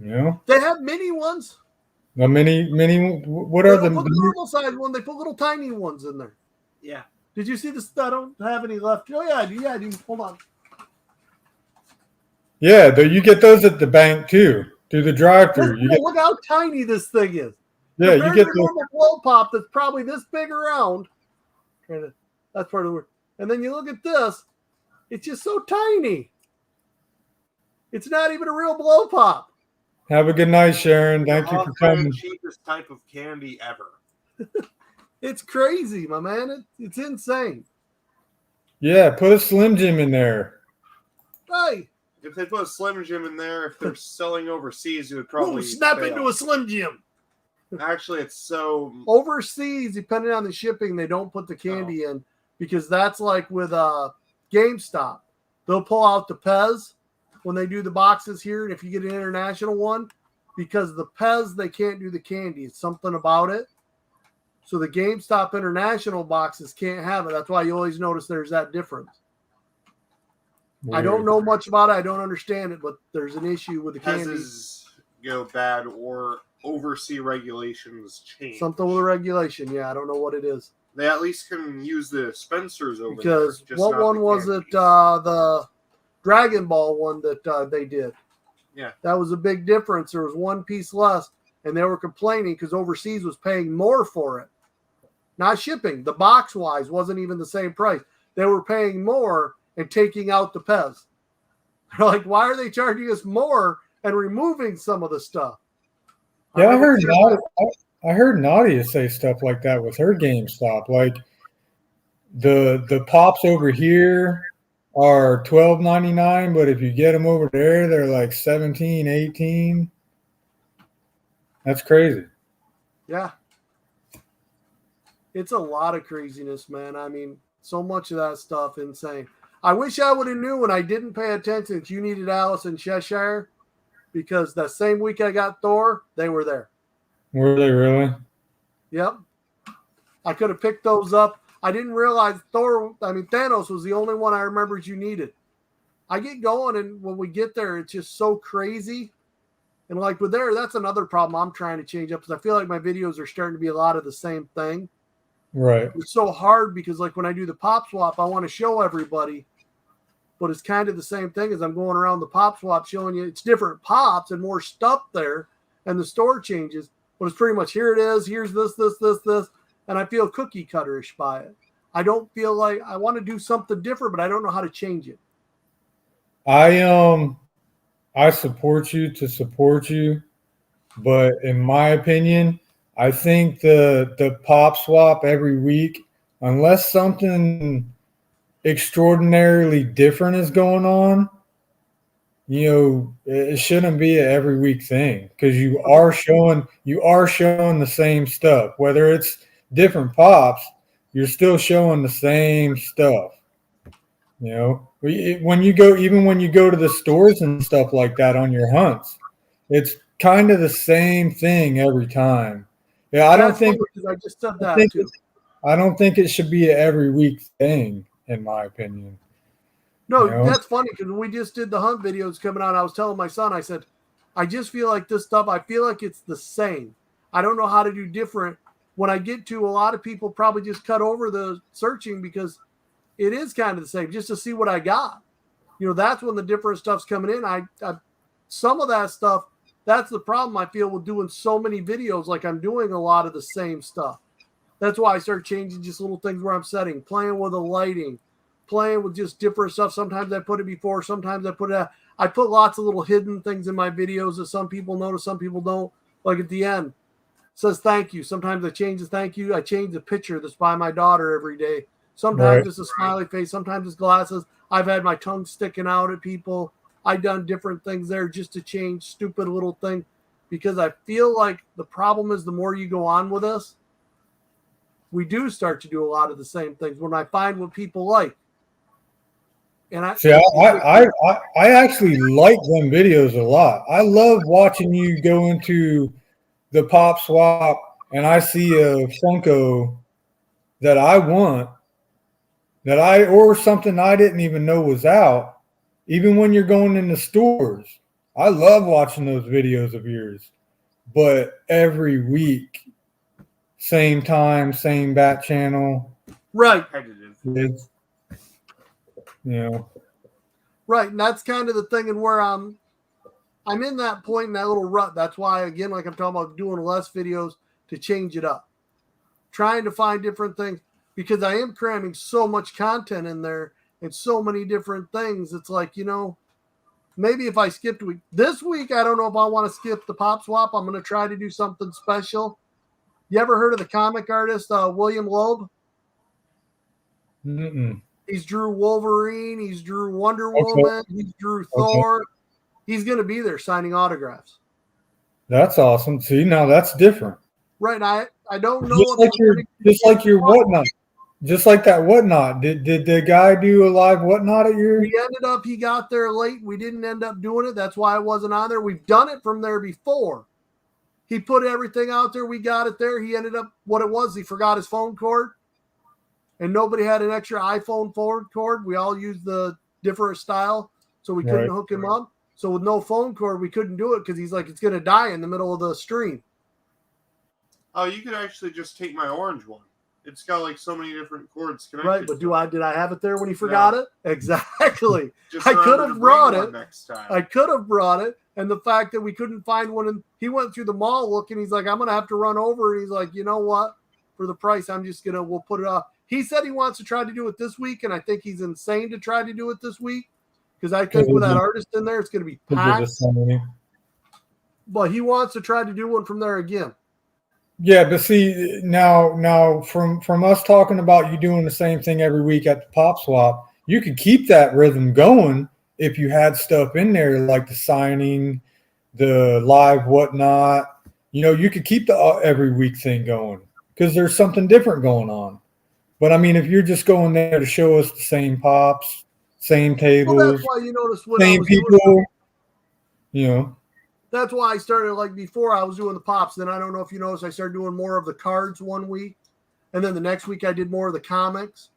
You know? They have mini ones. The mini. What are the normal size one? They put little tiny ones in there. Yeah. Did you see this? I don't have any left. Oh yeah, I do. Hold on. Yeah, you get those at the bank too. Through the drive-through. Look how tiny this thing is. Yeah, you get the normal blow pop that's probably this big around. That's part of the word. And then you look at this, it's just so tiny. It's not even a real blow pop. Have a good night, Sharon. Thank you for coming. The cheapest type of candy ever. It's crazy, my man. It's insane. Yeah, put a Slim Jim in there. Right. If they put a Slim Jim in there, if they're selling overseas, it would probably snap into a Slim Jim. Actually, it's so overseas, depending on the shipping, they don't put the candy in because that's like with GameStop. They'll pull out the Pez when they do the boxes here, and if you get an international one, because the Pez, they can't do the candy. It's something about it. So the GameStop international boxes can't have it. That's why you always notice there's that difference. Weird. I don't know much about it. I don't understand it, but there's an issue with the candy. Pez's go bad or overseas regulations change. Something with a regulation. Yeah, I don't know what it is. They at least can use the dispensers over because there. What one was it? The Dragon Ball one that they did. Yeah. That was a big difference. There was one piece less, and they were complaining because overseas was paying more for it. Not shipping. The box-wise wasn't even the same price. They were paying more and taking out the Pez. They're like, why are they charging us more and removing some of the stuff? Yeah, I heard Nadia say stuff like that with her GameStop. Like the pops over here are $12.99, but if you get them over there, they're like $17, $18. That's crazy. Yeah. It's a lot of craziness, man. I mean, so much of that stuff, insane. I wish I would have knew when I didn't pay attention that you needed Alice in Cheshire, because that same week I got Thor, they were there. Were they really? Yep. I could have picked those up. I didn't realize Thanos was the only one I remembered you needed. I get going, and when we get there, it's just so crazy. And like with there, that's another problem I'm trying to change up, because I feel like my videos are starting to be a lot of the same thing. Right. It's so hard because like when I do the pop swap, I want to show everybody, but it's kind of the same thing as I'm going around the pop swap showing you it's different pops and more stuff there, and the store changes, but it's pretty much here it is, here's this, and I feel cookie cutterish by it. I don't feel like I want to do something different, but I don't know how to change it. I support you to support you, but in my opinion, I think the pop swap every week, unless something extraordinarily different is going on, it shouldn't be an every week thing because you are showing the same stuff. Whether it's different pops, you're still showing the same stuff. When you go to the stores and stuff like that on your hunts, it's kind of the same thing every time. Yeah, I don't think I just said that too. I don't think it should be an every week thing, in my opinion. No, that's funny because when we just did the hunt videos coming out, I was telling my son, I said, I just feel like this stuff, I feel like it's the same. I don't know how to do different. When I get to, a lot of people probably just cut over the searching because it is kind of the same, just to see what I got. That's when the different stuff's coming in. I some of that stuff, that's the problem I feel with doing so many videos. Like I'm doing a lot of the same stuff. That's why I start changing just little things where I'm setting, playing with the lighting, playing with just different stuff. Sometimes I put it before, sometimes I put it out. I put lots of little hidden things in my videos that some people notice, some people don't. Like at the end, it says thank you. Sometimes I change the thank you. I change the picture that's by my daughter every day. Sometimes it's a smiley face. Sometimes it's glasses. I've had my tongue sticking out at people. I've done different things there just to change stupid little thing because I feel like the problem is the more you go on with us, we do start to do a lot of the same things when I find what people like. And I actually like them videos a lot. I love watching you go into the pop swap and I see a Funko that I want or something I didn't even know was out. Even when you're going in the stores, I love watching those videos of yours. But every week, same time, same bat channel. Right. It's, Right. And that's kind of the thing and where I'm in that point in that little rut. That's why, again, like I'm talking about doing less videos to change it up. Trying to find different things because I am cramming so much content in there and so many different things. It's like, maybe if I skipped a week. This week, I don't know if I want to skip the pop swap. I'm going to try to do something special. You ever heard of the comic artist William Loeb? Mm-mm. He's drew Wolverine. He's drew Wonder Woman. He's drew Thor. He's going to be there signing autographs. That's awesome. See, now that's different. Right. I don't know. Just like your whatnot. Just like that whatnot. Did the guy do a live whatnot at your? He got there late. We didn't end up doing it. That's why I wasn't on there. We've done it from there before. He put everything out there. We got it there. He ended up what it was. He forgot his phone cord. And nobody had an extra iPhone forward cord. We all used the different style, so we couldn't hook him up. So with no phone cord, we couldn't do it because he's like, it's going to die in the middle of the stream. Oh, you could actually just take my orange one. It's got like so many different cords connected. Right, but did I have it there when he forgot it? Exactly. Just I could have brought it. Next time. I could have brought it. And the fact that we couldn't find one, and he went through the mall looking, he's like, I'm going to have to run over. And he's like, you know what? For the price, we'll put it off. He said he wants to try to do it this week, and I think he's insane to try to do it this week because I think with that artist in there, it's going to be packed. But he wants to try to do one from there again. Yeah, but see now from us talking about you doing the same thing every week at the pop swap, you could keep that rhythm going if you had stuff in there like the signing, the live whatnot. You could keep the every week thing going because there's something different going on. But I mean, if you're just going there to show us the same pops, same tables, well, that's why you notice when same people, That's why I started like before I was doing the pops. Then I don't know if you noticed, I started doing more of the cards one week. And then the next week I did more of the comics.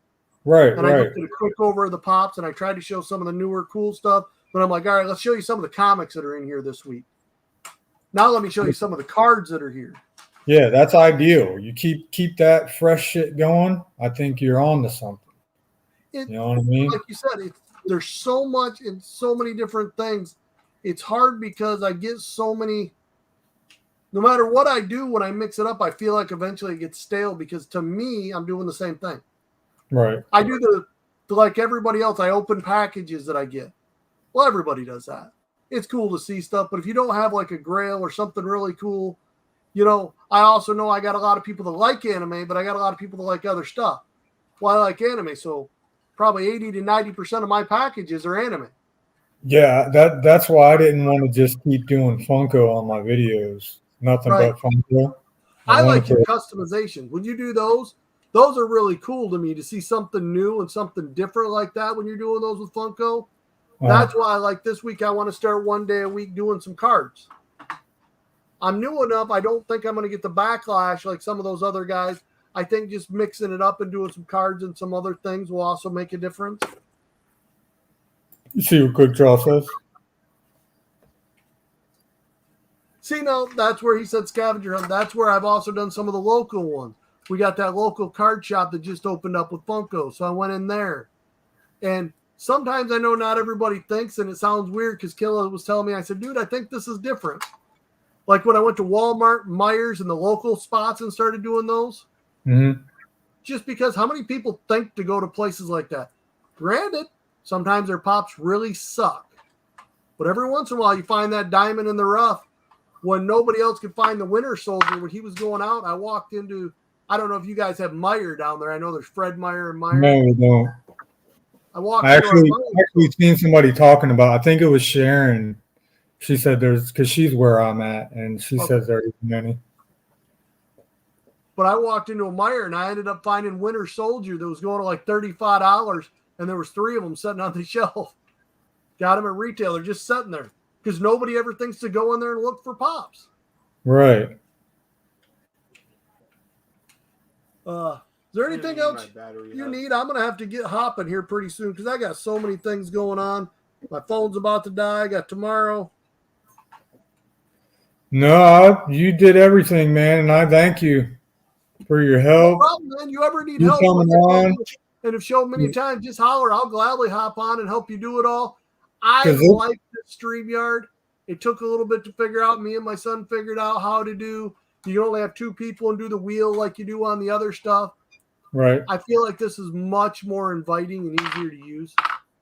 Right, and I did a quick over of the pops and I tried to show some of the newer cool stuff. But I'm like, all right, let's show you some of the comics that are in here this week. Now let me show you some of the cards that are here. Yeah, that's ideal. You keep that fresh shit going. I think you're on to something. You know what I mean? Like you said, there's so much and so many different things. It's hard because I get so many. No matter what I do, when I mix it up, I feel like eventually it gets stale because to me, I'm doing the same thing. Right. I do the like everybody else. I open packages that I get. Well, everybody does that. It's cool to see stuff, but if you don't have like a grail or something really cool, I also know I got a lot of people that like anime, but I got a lot of people that like other stuff. Well, I like anime, so probably 80 to 90% of my packages are anime. Yeah, that's why I didn't want to just keep doing Funko on my videos. Nothing Right. but Funko. I wanted like your to. customization. When you do those are really cool to me to see something new and something different like that when you're doing those with Funko. That's why I like this week. I want to start one day a week doing some cards. I'm new enough. I don't think I'm going to get the backlash like some of those other guys. I think just mixing it up and doing some cards and some other things will also make a difference. You see what Quick Draw says? See, now that's where he said scavenger hunt. That's where I've also done some of the local ones. We got that local card shop that just opened up with Funko, so I went in there. And sometimes I know not everybody thinks, and it sounds weird because Killa was telling me, I said, dude, I think this is different. Like when I went to Walmart, Myers, and the local spots and started doing those. Mm-hmm. Just because how many people think to go to places like that? Granted, sometimes their pops really suck. But every once in a while, you find that diamond in the rough. When nobody else could find the Winter Soldier, when he was going out, I walked into, I don't know if you guys have Meyer down there. I know there's Fred Meyer and Meyer. No, we don't. I walked I into our actually seen somebody talking about. I think it was Sharon. She said there's because she's where I'm at, and she says there isn't many. But I walked into a Meyer and I ended up finding Winter Soldier that was going to like $35, and there was 3 of them sitting on the shelf. Got them at retail. They're just sitting there because nobody ever thinks to go in there and look for pops. Right. Is there anything else you need? I'm going to have to get hopping here pretty soon because I got so many things going on. My phone's about to die. I got tomorrow. No, you did everything, man, and I thank you for your help. No problem, man. You ever need You help coming on? and have shown many times, just holler. I'll gladly hop on and help you do it all. I 'Cause it- like this StreamYard. It took a little bit to figure out. Me and my son figured out how to do. You can only have 2 people and do the wheel like you do on the other stuff. Right. I feel like this is much more inviting and easier to use.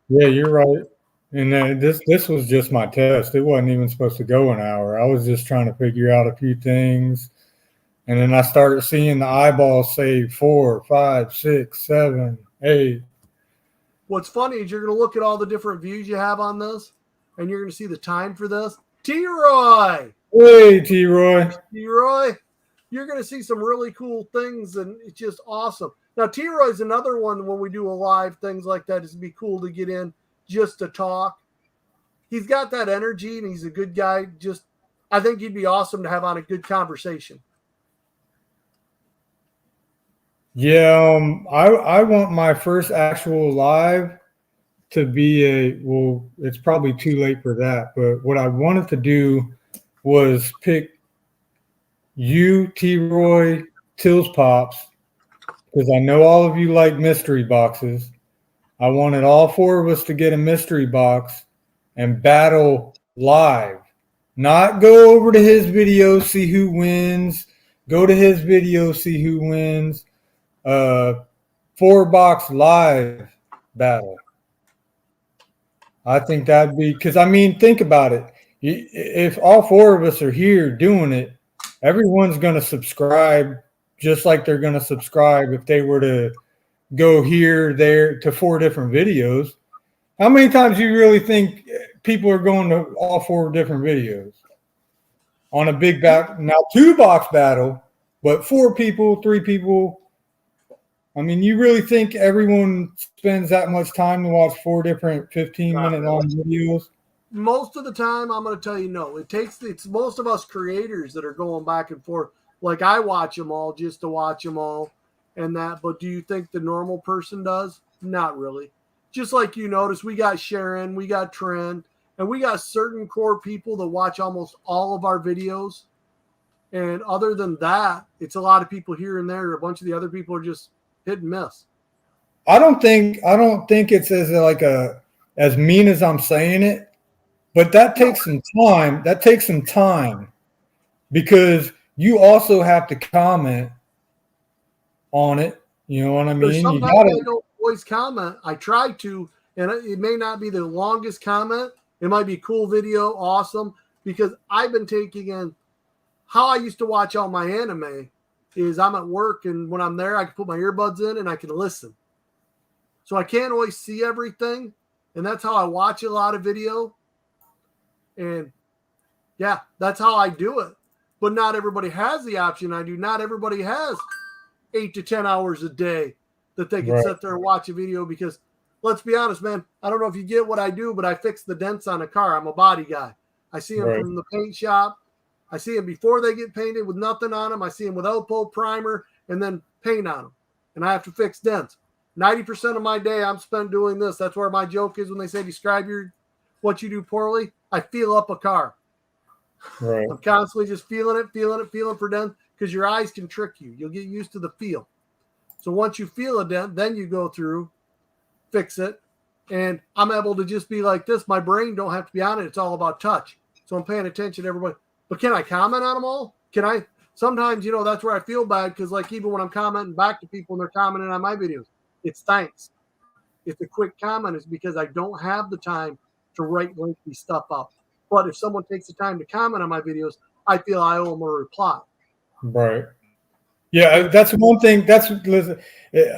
Yeah, you're right. And this was just my test. It wasn't even supposed to go an hour. I was just trying to figure out a few things. And then I started seeing the eyeballs say 4, 5, 6, 7, 8. What's funny is you're going to look at all the different views you have on this, and you're going to see the time for this. T-Roy! Hey, T-Roy. T-Roy, you're going to see some really cool things, and it's just awesome. Now, T-Roy's another one when we do a live, things like that, it'd be cool to get in just to talk. He's got that energy, and he's a good guy. Just, I think he'd be awesome to have on a good conversation. Yeah, I want my first actual live to be well, it's probably too late for that, but what I wanted to do was pick you, T-Roy, Tills Pops, because I know all of you like mystery boxes. I wanted all 4 of us to get a mystery box and battle live. Not go over to his video, see who wins. Go to his video, see who wins. 4-box live battle. I think that'd be because think about it. If all 4 of us are here doing it, everyone's going to subscribe just like they're going to subscribe if they were to go here, there to 4 different videos. How many times do you really think people are going to all 4 different videos on a big back? Now 2-box battle, but 4 people, 3 people. You really think everyone spends that much time to watch 4 different 15-minute long videos? Most of the time, I'm going to tell you no. It's most of us creators that are going back and forth. Like I watch them all just to watch them all and that. But do you think the normal person does? Not really. Just like you notice, we got Sharon, we got Trent, and we got certain core people that watch almost all of our videos. And other than that, it's a lot of people here and there. A bunch of the other people are just hit and miss. I don't think it's as mean as I'm saying it, but that takes some time. That takes some time because you also have to comment on it. You know what I mean? Sometimes I don't always comment. I try to, and it may not be the longest comment. It might be a cool video, awesome, because I've been taking in how I used to watch all my anime is I'm at work, and when I'm there, I can put my earbuds in and I can listen. So I can't always see everything, And that's how I watch a lot of video. And yeah, that's how I do it. But not everybody has the option I do. Not everybody has 8 to 10 hours a day that they can Right. sit there and watch a video, because let's be honest, man, I don't know if you get what I do, but I fix the dents on a car. I'm a body guy. I see them Right. from the paint shop. I see them before they get painted with nothing on them. I see them with Elpo primer and then paint on them. And I have to fix dents. 90% of my day I'm spent doing this. That's where my joke is when they say describe what you do poorly. I feel up a car. Right. I'm constantly just feeling for dents, because your eyes can trick you. You'll get used to the feel. So once you feel a dent, then you go through, fix it. And I'm able to just be like this. My brain don't have to be on it. It's all about touch. So I'm paying attention to everybody. But can I comment on them all? Can I? Sometimes, that's where I feel bad, because like even when I'm commenting back to people and they're commenting on my videos, it's thanks. It's a quick comment, is because I don't have the time to write lengthy stuff up. But if someone takes the time to comment on my videos, I feel I owe them a reply. Right. Yeah, that's one thing. Listen,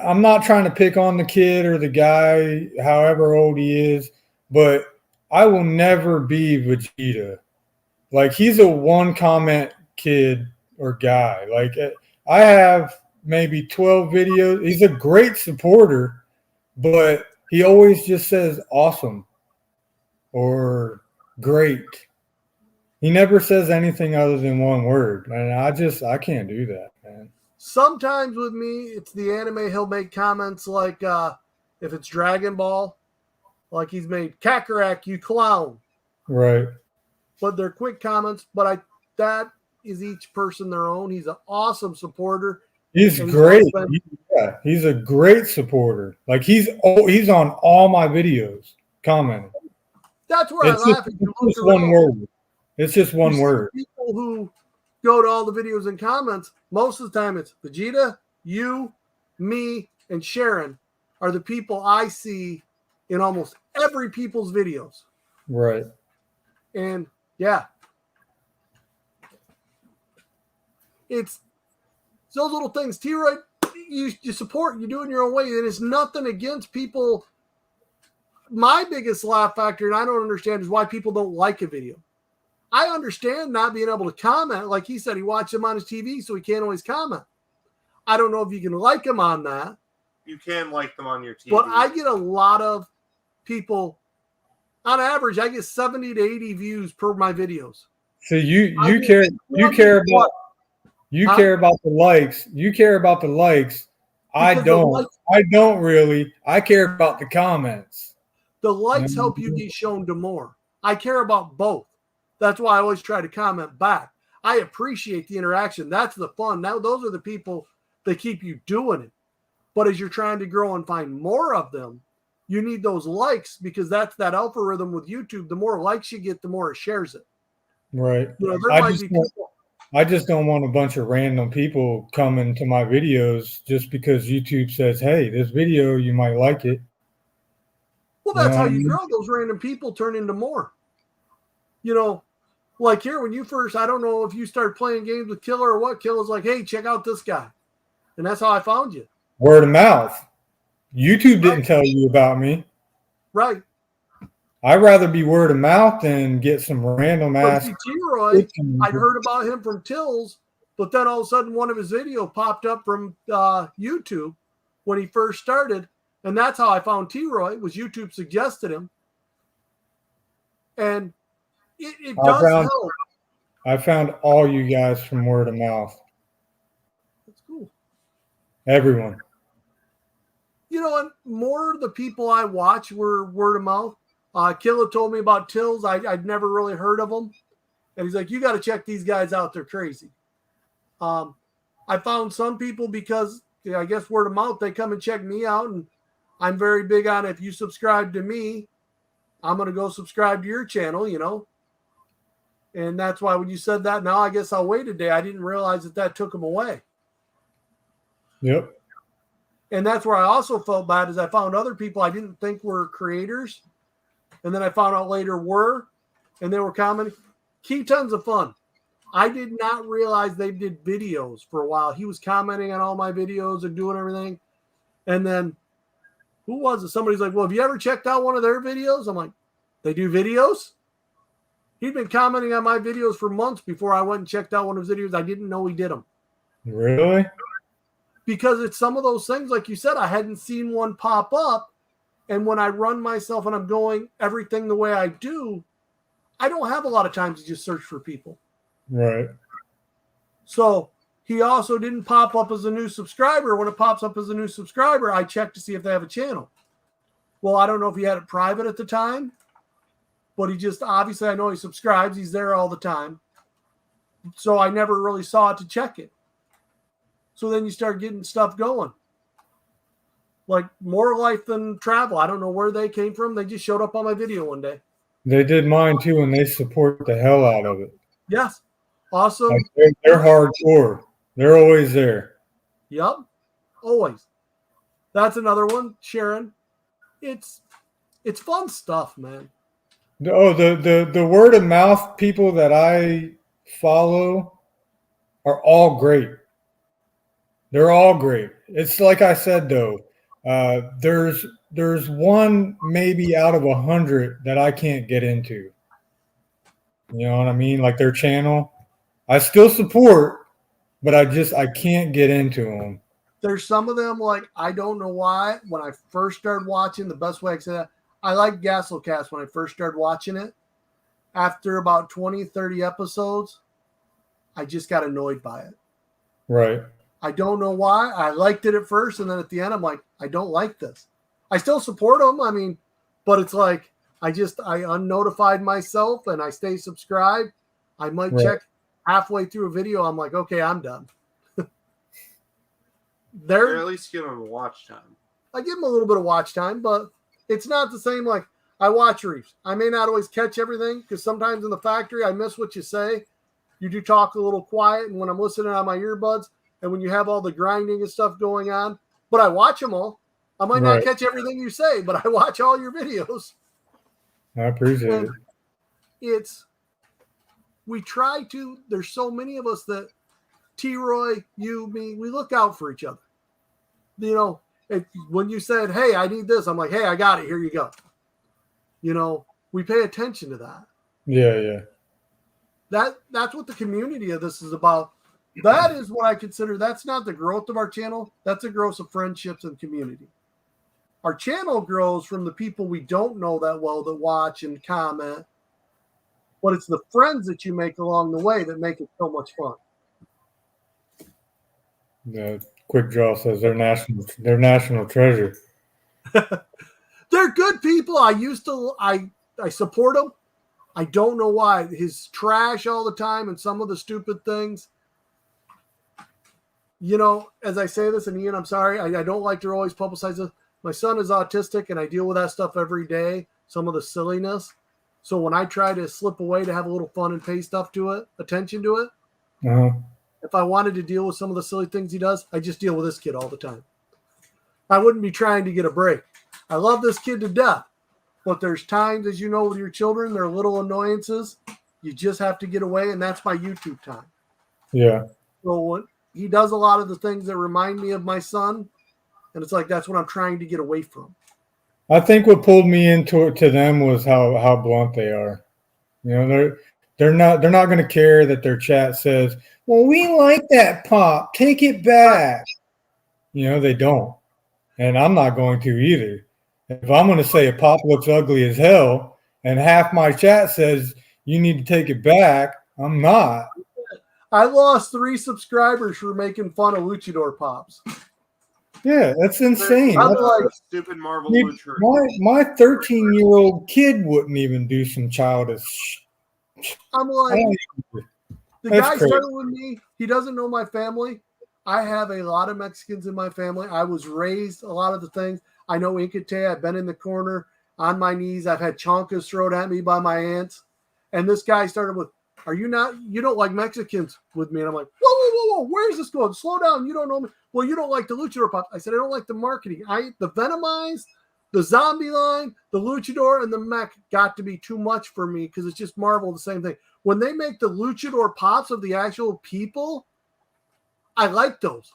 I'm not trying to pick on the kid or the guy, however old he is, but I will never be Vegeta. Like, he's a one comment kid or guy. Like, I have maybe 12 videos. He's a great supporter, but he always just says awesome or great. He never says anything other than one word. And I can't do that, man. Sometimes with me, it's the anime. He'll make comments like, if it's Dragon Ball, like he's made Kakarot, you clown. Right. But they're quick comments. But that is each person their own. He's an awesome supporter. He's great. He's a great supporter. Like, he's on all my videos commenting. That's where I laugh. It's just one word. It's just one word. People who go to all the videos and comments, most of the time it's Vegeta, you, me, and Sharon are the people I see in almost every people's videos. Right. And yeah, it's those little things. T-Roy, you support, you do it in your own way. And it's nothing against people. My biggest laugh factor, and I don't understand, is why people don't like a video. I understand not being able to comment. Like he said, he watched him on his TV, so he can't always comment. I don't know if you can like him on that. You can like them on your TV. But I get a lot of people, on average, I get 70 to 80 views per my videos. So you care about the likes. You care about the likes. I don't. I don't really. I care about the comments. The likes help you get shown to more. I care about both. That's why I always try to comment back. I appreciate the interaction. That's the fun. Now, those are the people that keep you doing it. But as you're trying to grow and find more of them, you need those likes, because that's that algorithm with YouTube. The more likes you get, the more it shares it. Right. I just don't want a bunch of random people coming to my videos just because YouTube says, hey, this video, you might like it. Well, that's how you grow. Those random people turn into more. Like here, when you first, I don't know if you started playing games with Killer or what. Killer's like, hey, check out this guy. And that's how I found you. Word of mouth. YouTube didn't tell you about me. Right. I'd rather be word of mouth than get some random ass. T-Roy, I'd heard about him from Tills, but then all of a sudden one of his videos popped up from YouTube when he first started. And that's how I found T-Roy, was YouTube suggested him. And it does help. I found all you guys from word of mouth. That's cool. Everyone. And more of the people I watch were word of mouth. Killa told me about Tills. I'd never really heard of them. And he's like, you got to check these guys out. They're crazy. I found some people because, I guess word of mouth, they come and check me out. And I'm very big on, if you subscribe to me, I'm going to go subscribe to your channel, And that's why when you said that, now I guess I'll wait a day. I didn't realize that took them away. Yep. And that's where I also felt bad, is I found other people I didn't think were creators. And then I found out later were, and they were commenting. Tons of fun. I did not realize they did videos for a while. He was commenting on all my videos and doing everything. And then Who was it? Somebody's like, well, have you ever checked out one of their videos? I'm like, they do videos? He'd been commenting on my videos for months before I went and checked out one of his videos. I didn't know he did them. Really? Because it's some of those things, like you said, I hadn't seen one pop up. And when I run myself and I'm going everything the way I do, I don't have a lot of time to just search for people. Right. So he also didn't pop up as a new subscriber. When it pops up as a new subscriber, I check to see if they have a channel. Well, I don't know if he had it private at the time, but he just, obviously I know he subscribes. He's there all the time. So I never really saw it to check it. So then you start getting stuff going. Like More Life Than Travel. I don't know where they came from. They just showed up on my video one day. They did mine too, and they support the hell out of it. Yes. Awesome. Like they're hardcore. They're always there. Yep. Always. That's another one. Sharon. It's fun stuff, man. The word of mouth people that I follow are all great. They're all great. It's like I said though, there's one maybe out of 100 that I can't get into. You know what I mean? Like their channel, I still support, but I can't get into them. There's some of them, like, I don't know why. When I first started watching, the best way I can say that, I liked Gasolcast when I first started watching it. After about 20, 30 episodes, I just got annoyed by it. Right. I don't know why. I liked it at first, and then at the end, I'm like, I don't like this. I still support them. I mean, but it's like, I unnotified myself, and I stay subscribed. I might check halfway through a video. I'm like, okay, I'm done. Or at least give them watch time. I give them a little bit of watch time, but it's not the same. Like, I watch Reefs. I may not always catch everything because sometimes in the factory I miss what you say. You do talk a little quiet, and when I'm listening on my earbuds, and when you have all the grinding and stuff going on, but I watch them all. I might not catch everything you say, but I watch all your videos. I appreciate it. We try to, there's so many of us that T-Roy, you, me, we look out for each other. You know, when you said, hey, I need this, I'm like, hey, I got it. Here you go. You know, we pay attention to that. Yeah. That's what the community of this is about. That is what I consider, that's not the growth of our channel. That's the growth of friendships and community. Our channel grows from the people we don't know that well that watch and comment. But it's the friends that you make along the way that make it so much fun. Quick Draw says they're national treasure. They're good people. I support them. I don't know why. His trash all the time and some of the stupid things. You know, as I say this, and Ian, I'm sorry, I don't like to always publicize this. My son is autistic, and I deal with that stuff every day, some of the silliness. So when I try to slip away to have a little fun and pay attention to it, if I wanted to deal with some of the silly things he does, I just deal with this kid all the time. I wouldn't be trying to get a break. I love this kid to death, but there's times, as you know, with your children, there are little annoyances. You just have to get away, and that's my YouTube time. Yeah. So when he does a lot of the things that remind me of my son, and it's like that's what I'm trying to get away from. I think what pulled me into it to them was how blunt they are. You know, they're not going to care that their chat says, "Well, we like that pop. Take it back." You know, they don't, and I'm not going to either. If I'm going to say a pop looks ugly as hell, and half my chat says you need to take it back, I'm not. I lost 3 subscribers for making fun of luchador pops. Yeah, that's insane. I'm like, stupid Marvel dude, luchador. my 13-year-old kid wouldn't even do some childish. I'm like, the That's guy crazy. started with me. He doesn't know my family. I have a lot of Mexicans in my family. I was raised a lot of the things. I know Incate. I've been in the corner on my knees. I've had chonkas thrown at me by my aunts. And this guy started with, you don't like Mexicans with me. And I'm like, whoa, where's this going? Slow down. You don't know me. Well, you don't like the luchador pop. I said, I don't like the marketing. The Venomized, the zombie line, the luchador, and the mech got to be too much for me because it's just Marvel, the same thing. When they make the luchador pops of the actual people, I like those.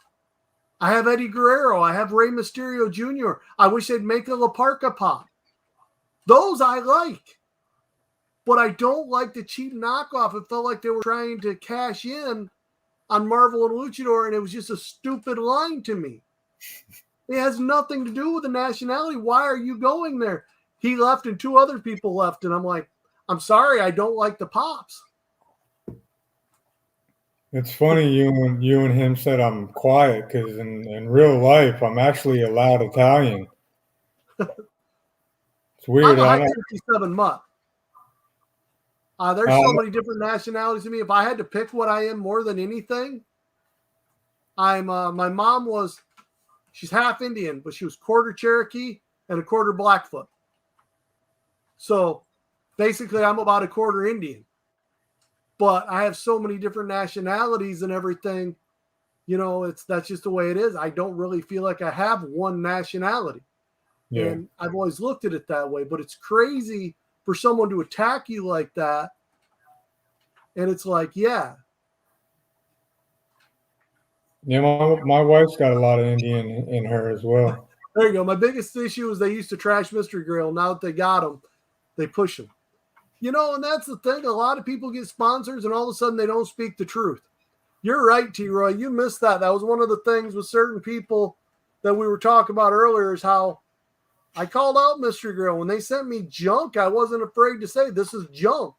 I have Eddie Guerrero. I have Rey Mysterio Jr. I wish they'd make a La Parka pop. Those I like. But I don't like the cheap knockoff. It felt like they were trying to cash in on Marvel and Luchador, and it was just a stupid line to me. It has nothing to do with the nationality. Why are you going there? He left and two other people left, and I'm like, I'm sorry, I don't like the pops. It's funny you and him said I'm quiet because in real life I'm actually a loud Italian. It's weird. I'm a height 57 mutt. There's so many different nationalities to me. If I had to pick what I am more than anything, I'm my mom she's half Indian, but she was quarter Cherokee and a quarter Blackfoot. So basically I'm about a quarter Indian. But I have so many different nationalities and everything, that's just the way it is. I don't really feel like I have one nationality. Yeah. And I've always looked at it that way, but it's crazy for someone to attack you like that. And it's like, yeah. Yeah, my wife's got a lot of Indian in her as well. There you go. My biggest issue is they used to trash Mystery Grill. Now that they got them, they push them. And that's the thing. A lot of people get sponsors and all of a sudden they don't speak the truth. You're right, T-Roy. You missed that. That was one of the things with certain people that we were talking about earlier is how I called out Mystery Grill. When they sent me junk, I wasn't afraid to say, this is junk.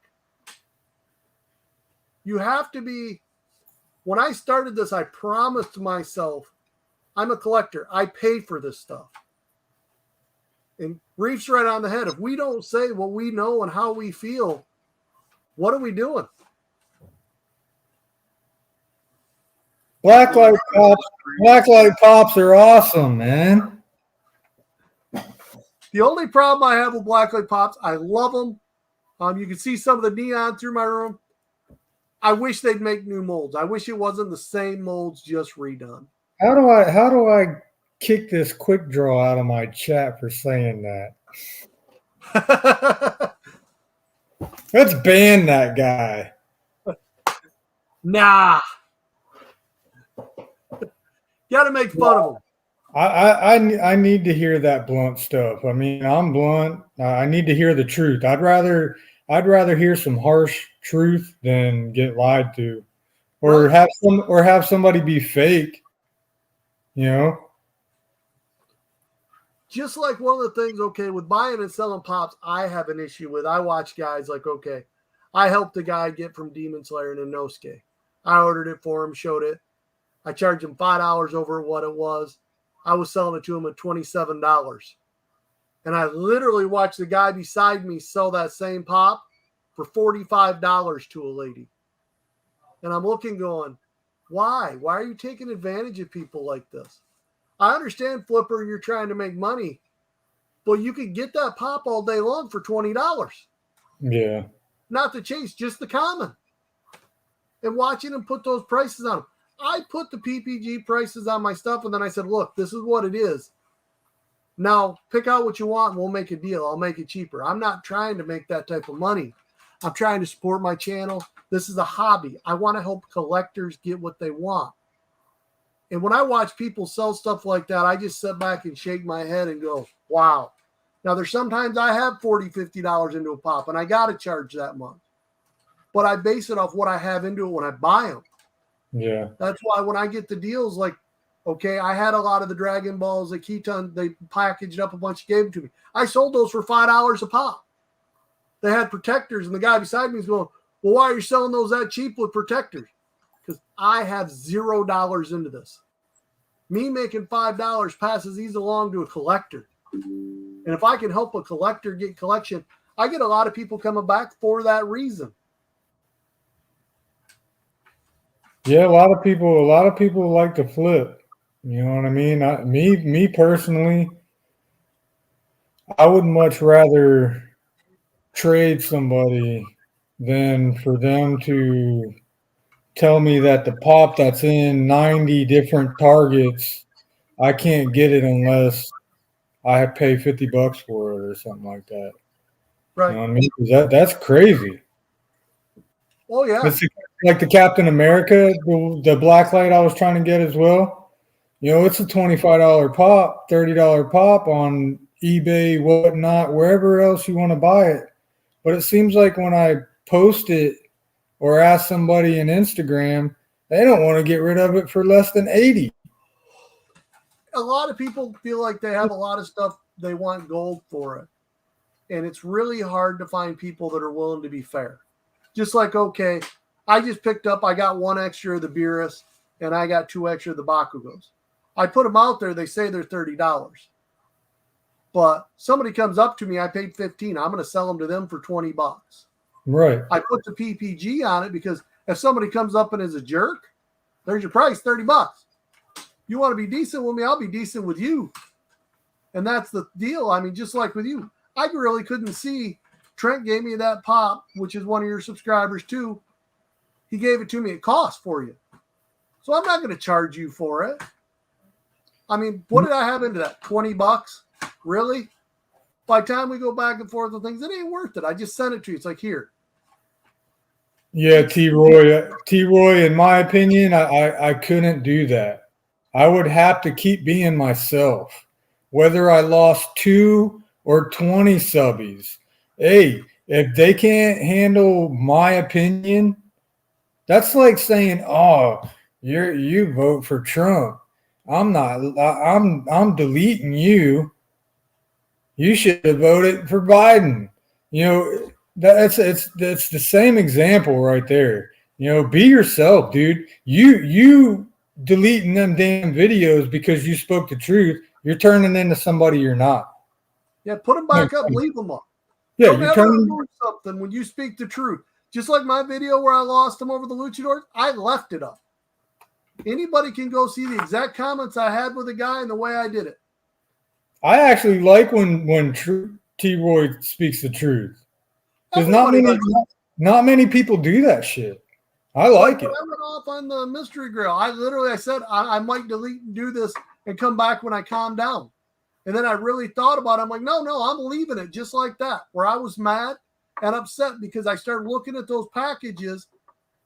You have to be. When I started this, I promised myself, I'm a collector. I pay for this stuff. And Reef's right on the head. If we don't say what we know and how we feel, what are we doing? Blacklight pops are awesome, man. The only problem I have with Blacklight pops, I love them. You can see some of the neon through my room. I wish they'd make new molds. I wish it wasn't the same molds just redone. How do I kick this quick draw out of my chat for saying that? Let's ban that guy. Nah. Got to make fun of him. I need to hear that blunt stuff. I mean, I'm blunt. I need to hear the truth. I'd rather hear some harsh truth than get lied to, or have somebody be fake. Just like one of the things, okay, with buying and selling pops, I have an issue with. I watch guys like, okay, I helped a guy get from Demon Slayer to Inosuke. I ordered it for him, showed it. I charged him $5 over what it was. I was selling it to him at $27. And I literally watched the guy beside me sell that same pop for $45 to a lady. And I'm looking going, why? Why are you taking advantage of people like this? I understand, Flipper, you're trying to make money, but you could get that pop all day long for $20. Yeah. Not the chase, just the common. And watching them put those prices on them. I put the PPG prices on my stuff, and then I said, look, this is what it is. Now, pick out what you want, and we'll make a deal. I'll make it cheaper. I'm not trying to make that type of money. I'm trying to support my channel. This is a hobby. I want to help collectors get what they want. And when I watch people sell stuff like that, I just sit back and shake my head and go, wow. Now, there's sometimes I have $40, $50 into a pop, and I got to charge that much. But I base it off what I have into it when I buy them. Yeah. That's why when I get the deals, like, okay, I had a lot of the Dragon Balls that Keaton, they packaged up a bunch, gave them to me. I sold those for $5 a pop. They had protectors, and the guy beside me is going, well, why are you selling those that cheap with protectors? Because I have $0 into this. Me making $5 passes these along to a collector. And if I can help a collector get collection, I get a lot of people coming back for that reason. Yeah, a lot of people like to flip. You know what I mean? Me personally, I would much rather trade somebody than for them to tell me that the pop that's in 90 different targets, I can't get it unless I pay $50 for it or something like that. Right. You know what I mean? 'Cause that's crazy. Oh, yeah. It's like the Captain America, the black light I was trying to get as well. You know, it's a $25 pop, $30 pop on eBay, whatnot, wherever else you want to buy it. But it seems like when I post it or ask somebody in Instagram, they don't want to get rid of it for less than 80. A lot of people feel like they have a lot of stuff they want gold for it. And it's really hard to find people that are willing to be fair. Just like, okay, I just picked up, I got one extra of the Beerus and I got 2 extra of the Bakugos. I put them out there, they say they're $30. But somebody comes up to me, I paid $15. I'm going to sell them to them for $20. Right. I put the PPG on it because if somebody comes up and is a jerk, there's your price, $30. You want to be decent with me, I'll be decent with you. And that's the deal. I mean, just like with you, I really couldn't see. Trent gave me that pop, which is one of your subscribers too. He gave it to me at cost for you. So I'm not going to charge you for it. I mean, what did I have into that? $20? Really? By the time we go back and forth with things, it ain't worth it. I just sent it to you. It's like, here. Yeah, T-Roy, in my opinion, I couldn't do that. I would have to keep being myself. Whether I lost 2 or 20 subbies. Hey, if they can't handle my opinion, that's like saying, oh, you vote for Trump. I'm deleting you. You should have voted for Biden. You know, it's the same example right there. You know, be yourself, dude. You deleting them damn videos because you spoke the truth. You're turning into somebody you're not. Yeah, put them back up, leave them up. Yeah, Don't you're ever turning. do something when you speak the truth. Just like my video where I lost them over the luchadors, I left it up. Anybody can go see the exact comments I had with the guy and the way I did it. I actually like when T-Roy speaks the truth. Because not many people do that shit. I like it. I went off on the mystery grill. I said I might delete and do this and come back when I calm down. And then I really thought about it. I'm like, no, I'm leaving it just like that. Where I was mad and upset because I started looking at those packages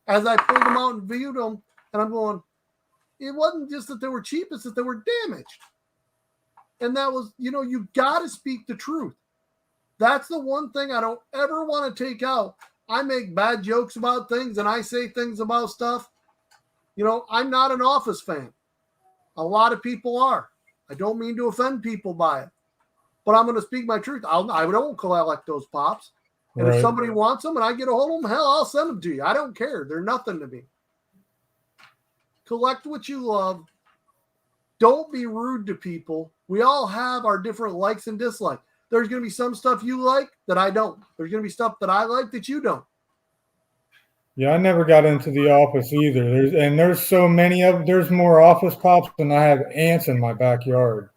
as I pulled them out and viewed them. And I'm going, it wasn't just that they were cheap, it's that they were damaged. And that was, you got to speak the truth. That's the one thing I don't ever want to take out. I make bad jokes about things and I say things about stuff. I'm not an Office fan. A lot of people are. I don't mean to offend people by it. But I'm going to speak my truth. I don't collect those pops. And if somebody wants them and I get a hold of them, hell, I'll send them to you. I don't care. They're nothing to me. Collect what you love. Don't be rude to people. We all have our different likes and dislikes. There's going to be some stuff you like that I don't. There's going to be stuff that I like that you don't. Yeah, I never got into the Office either. There's so many there's more Office pops than I have ants in my backyard.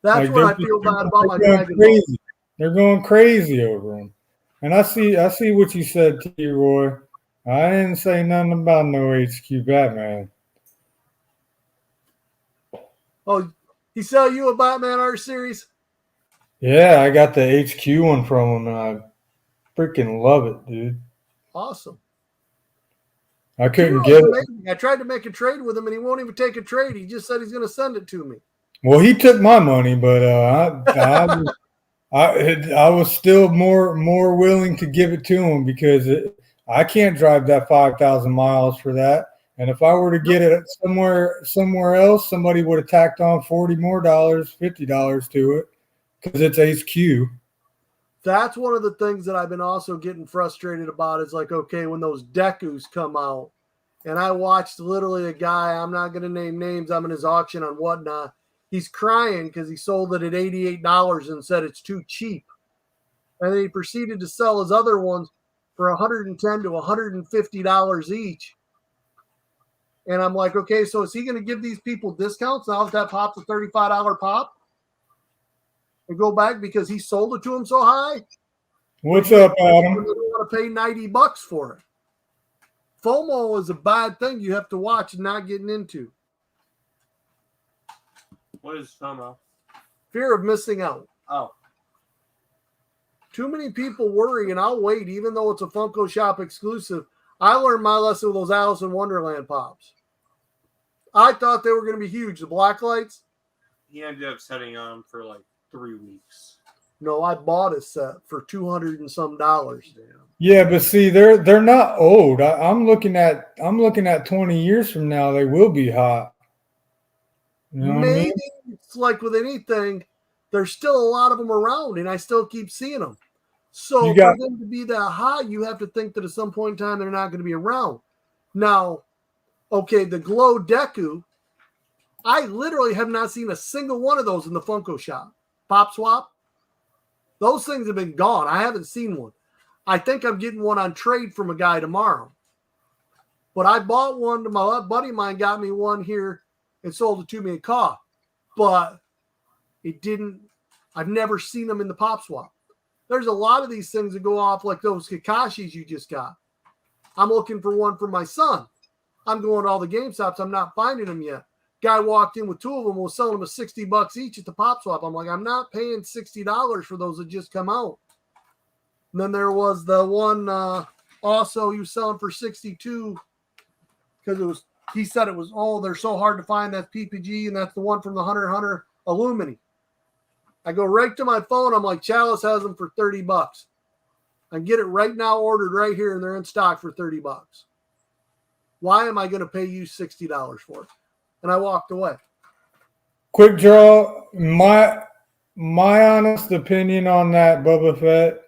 That's what I feel bad about my Dragon Ball. They're going crazy over them. And I see what you said, T-Roy. I didn't say nothing about no HQ Batman. Oh, he sell you a Batman art series? Yeah, I got the HQ one from him, and I freaking love it, dude. Awesome. I couldn't get it. I tried to make a trade with him, and he won't even take a trade. He just said he's going to send it to me. Well, he took my money, but I was still more willing to give it to him because I can't drive that 5,000 miles for that. And if I were to get it somewhere else, somebody would have tacked on $40 more, $50 to it because it's HQ. That's one of the things that I've been also getting frustrated about is like, okay, when those Dekus come out, and I watched literally a guy, I'm not going to name names, I'm in his auction on whatnot. He's crying because he sold it at $88 and said it's too cheap. And then he proceeded to sell his other ones for $110 to $150 each. And I'm like, okay, so is he going to give these people discounts now that pop's a $35 pop? And go back because he sold it to him so high? What's up, Adam? They want to pay $90 for it. FOMO is a bad thing you have to watch and not getting into. What is FOMO? Fear of missing out. Oh. Too many people worry, and I'll wait, even though it's a Funko Shop exclusive. I learned my lesson with those Alice in Wonderland pops. I thought they were going to be huge. The black lights. He ended up setting on them for like 3 weeks. No, I bought a set for $200 and some dollars. Damn. Yeah, but see, they're not old. I'm looking at 20 years from now, they will be hot. You know what I Maybe mean? it's like with anything, there's still a lot of them around, and I still keep seeing them. So You got- for them to be that high, you have to think that at some point in time they're not going to be around. Now, okay, the Glow Deku, I literally have not seen a single one of those in the Funko shop. Pop Swap, those things have been gone. I haven't seen one. I think I'm getting one on trade from a guy tomorrow. But I bought one. My buddy of mine got me one here and sold it to me in Caw. But it didn't. I've never seen them in the Pop Swap. There's a lot of these things that go off like those Kakashis you just got. I'm looking for one for my son. I'm going to all the GameStops. I'm not finding them yet. Guy walked in with 2 of them, was selling them at $60 each at the Pop Swap. I'm like, I'm not paying $60 for those that just come out. And then there was the one also he was selling for $62 because it was. He said it was, oh, they're so hard to find. That's PPG, and that's the one from the Hunter x Hunter Illumini. I go right to my phone. I'm like, Chalice has them for $30. I can get it right now, ordered right here, and they're in stock for $30. Why am I going to pay you $60 for it? And I walked away. Quick draw. My honest opinion on that Boba Fett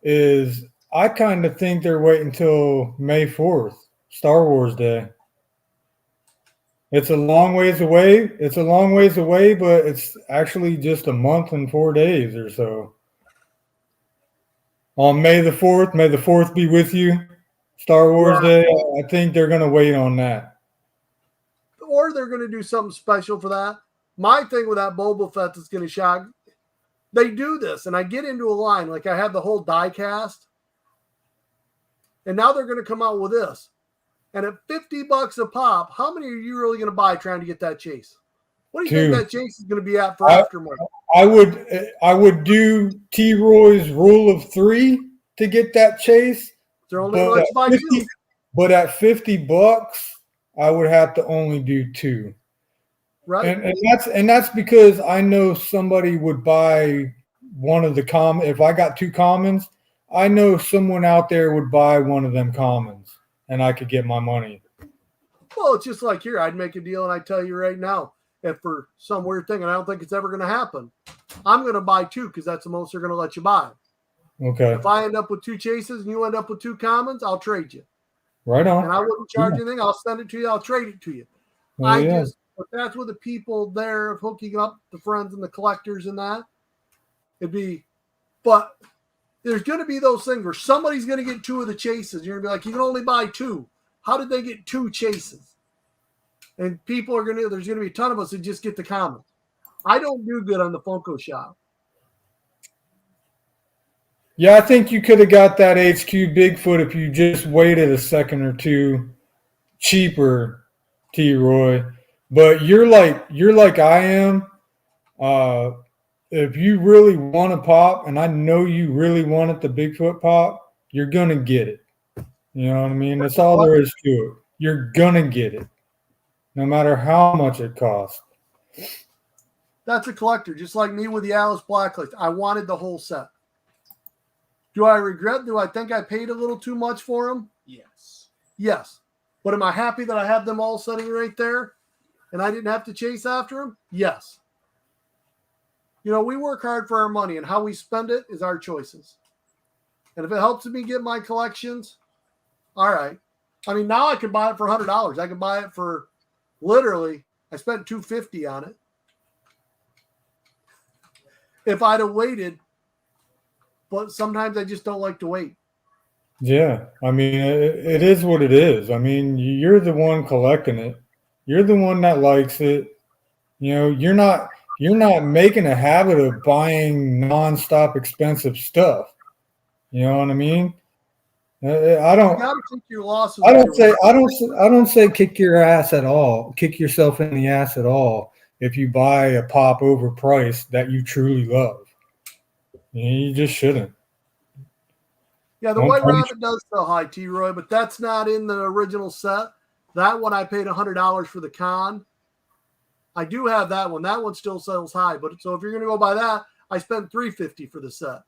is I kind of think they're waiting until May 4th, Star Wars Day. It's a long ways away. But it's actually just a month and 4 days or so. On May the 4th, may the 4th be with you, Star Wars Right. Day. I think they're going to wait on that. Or they're going to do something special for that. My thing with that Boba Fett that's going to shock, they do this, and I get into a line, like I have the whole die cast, and now they're going to come out with this. And at $50 a pop, how many are you really going to buy trying to get that chase? What do you think 2. that chase is going to be at for aftermarket? I would do T. Roy's rule of 3 to get that chase. They're only going to let you buy 50 2. but at $50, I would have to only do 2. Right? And that's because I know somebody would buy one of the if I got 2 commons, I know someone out there would buy one of them commons and I could get my money. Well, it's just like here, I'd make a deal and I'd tell you right now, if for some weird thing, and I don't think it's ever going to happen, I'm going to buy 2 because that's the most they're going to let you buy. Okay. If I end up with 2 chases and you end up with 2 commons, I'll trade you. Right on. And I wouldn't charge anything. I'll send it to you. I'll trade it to you. Oh, But that's with the people there of hooking up the friends and the collectors and that. But there's going to be those things where somebody's going to get 2 of the chases. You're going to be like, you can only buy 2. How did they get 2 chases? And there's going to be a ton of us that just get the common. I don't do good on the Funko shop. Yeah, I think you could have got that HQ Bigfoot if you just waited a second or 2 cheaper, T. Roy. But you're like I am. If you really want to pop, and I know you really wanted the Bigfoot pop, you're gonna get it. You know what I mean? That's all there is to it. You're gonna get it, no matter how much it costs. That's a collector, just like me with the Alice Blacklist. I wanted the whole set. Do I regret? Do I think I paid a little too much for them? Yes. Yes. But am I happy that I have them all sitting right there and I didn't have to chase after them? Yes. You know, we work hard for our money, and how we spend it is our choices. And if it helps me get my collections, all right. I mean, now I can buy it for $100. I can buy it for literally, I spent $250 on it. If I'd have waited, but sometimes I just don't like to wait. Yeah, I mean, it is what it is. I mean, you're the one collecting it. You're the one that likes it. You know, you're not making a habit of buying nonstop expensive stuff. You know what I mean? I don't. You gotta take your losses. I don't say kick your ass at all. Kick yourself in the ass at all if you buy a pop overpriced that you truly love. You just shouldn't. Yeah, the White Rabbit does sell high, T. Roy, but that's not in the original set. That one I paid $100 for the con. I do have that one. That one still sells high, but so if you're going to go by that, I spent $350 for the set.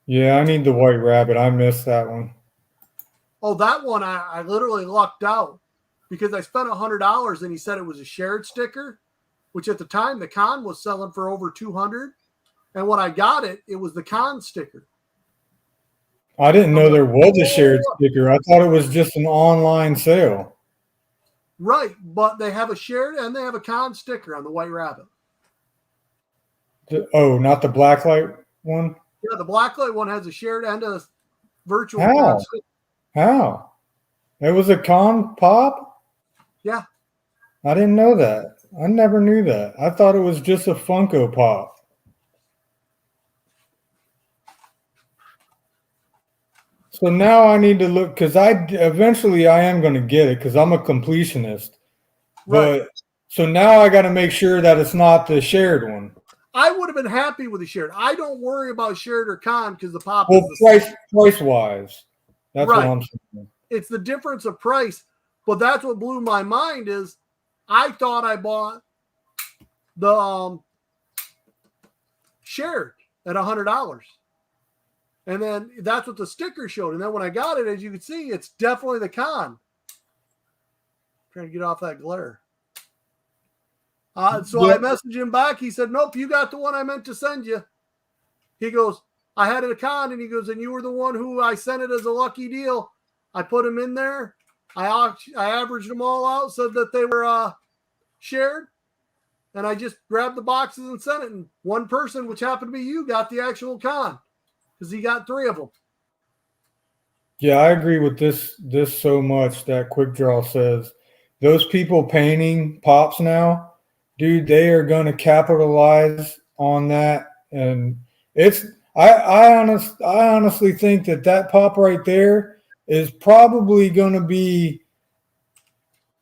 Yeah, I need the White Rabbit. I missed that one. Oh, that one I literally lucked out because I spent $100 and he said it was a shared sticker, which at the time the con was selling for over $200, and when I got it, it was the con sticker. I didn't know there was a shared sticker. I thought it was just an online sale. Right, but they have a shared and they have a con sticker on the White Rabbit. Oh, not the blacklight one? Yeah, the blacklight one has a shared and a virtual How? con sticker. How? It was a con pop? Yeah. I didn't know that. I never knew that. I thought it was just a Funko Pop. So now I need to look because eventually I am going to get it because I'm a completionist. Right. But so now I got to make sure that it's not the shared one. I would have been happy with the shared. I don't worry about shared or con because the pop Well, is the same. price wise, that's Right. what I'm saying. It's the difference of price, but that's what blew my mind is I thought I bought the shared at $100. And then that's what the sticker showed. And then when I got it, as you can see, it's definitely the con. Trying to get off that glare. So I messaged him back. He said, nope, you got the one I meant to send you. He goes, I had it a con, and he goes, and you were the one who I sent it as a lucky deal. I put them in there. I averaged them all out, said that they were shared, and I just grabbed the boxes and sent it. And one person, which happened to be you, got the actual con because he got 3 of them. Yeah, I agree with this so much that Quick Draw says those people painting pops now, dude, they are going to capitalize on that, and it's I honestly think that pop right there is probably going to be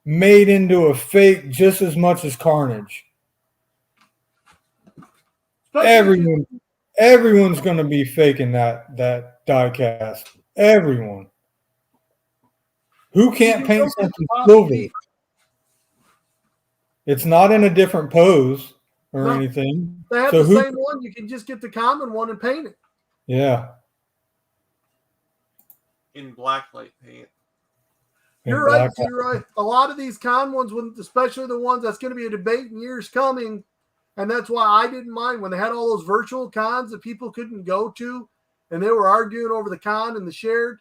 made into a fake just as much as Carnage. Everyone's going to be faking that die cast. Everyone. Who can't paint something silver? It's not in a different pose or anything. They have So the same one. You can just get the common one and paint it. Yeah. In blacklight paint. You're right. You're right. A lot of these con ones, especially the ones that's going to be a debate in years coming, and that's why I didn't mind when they had all those virtual cons that people couldn't go to, and they were arguing over the con and the shared.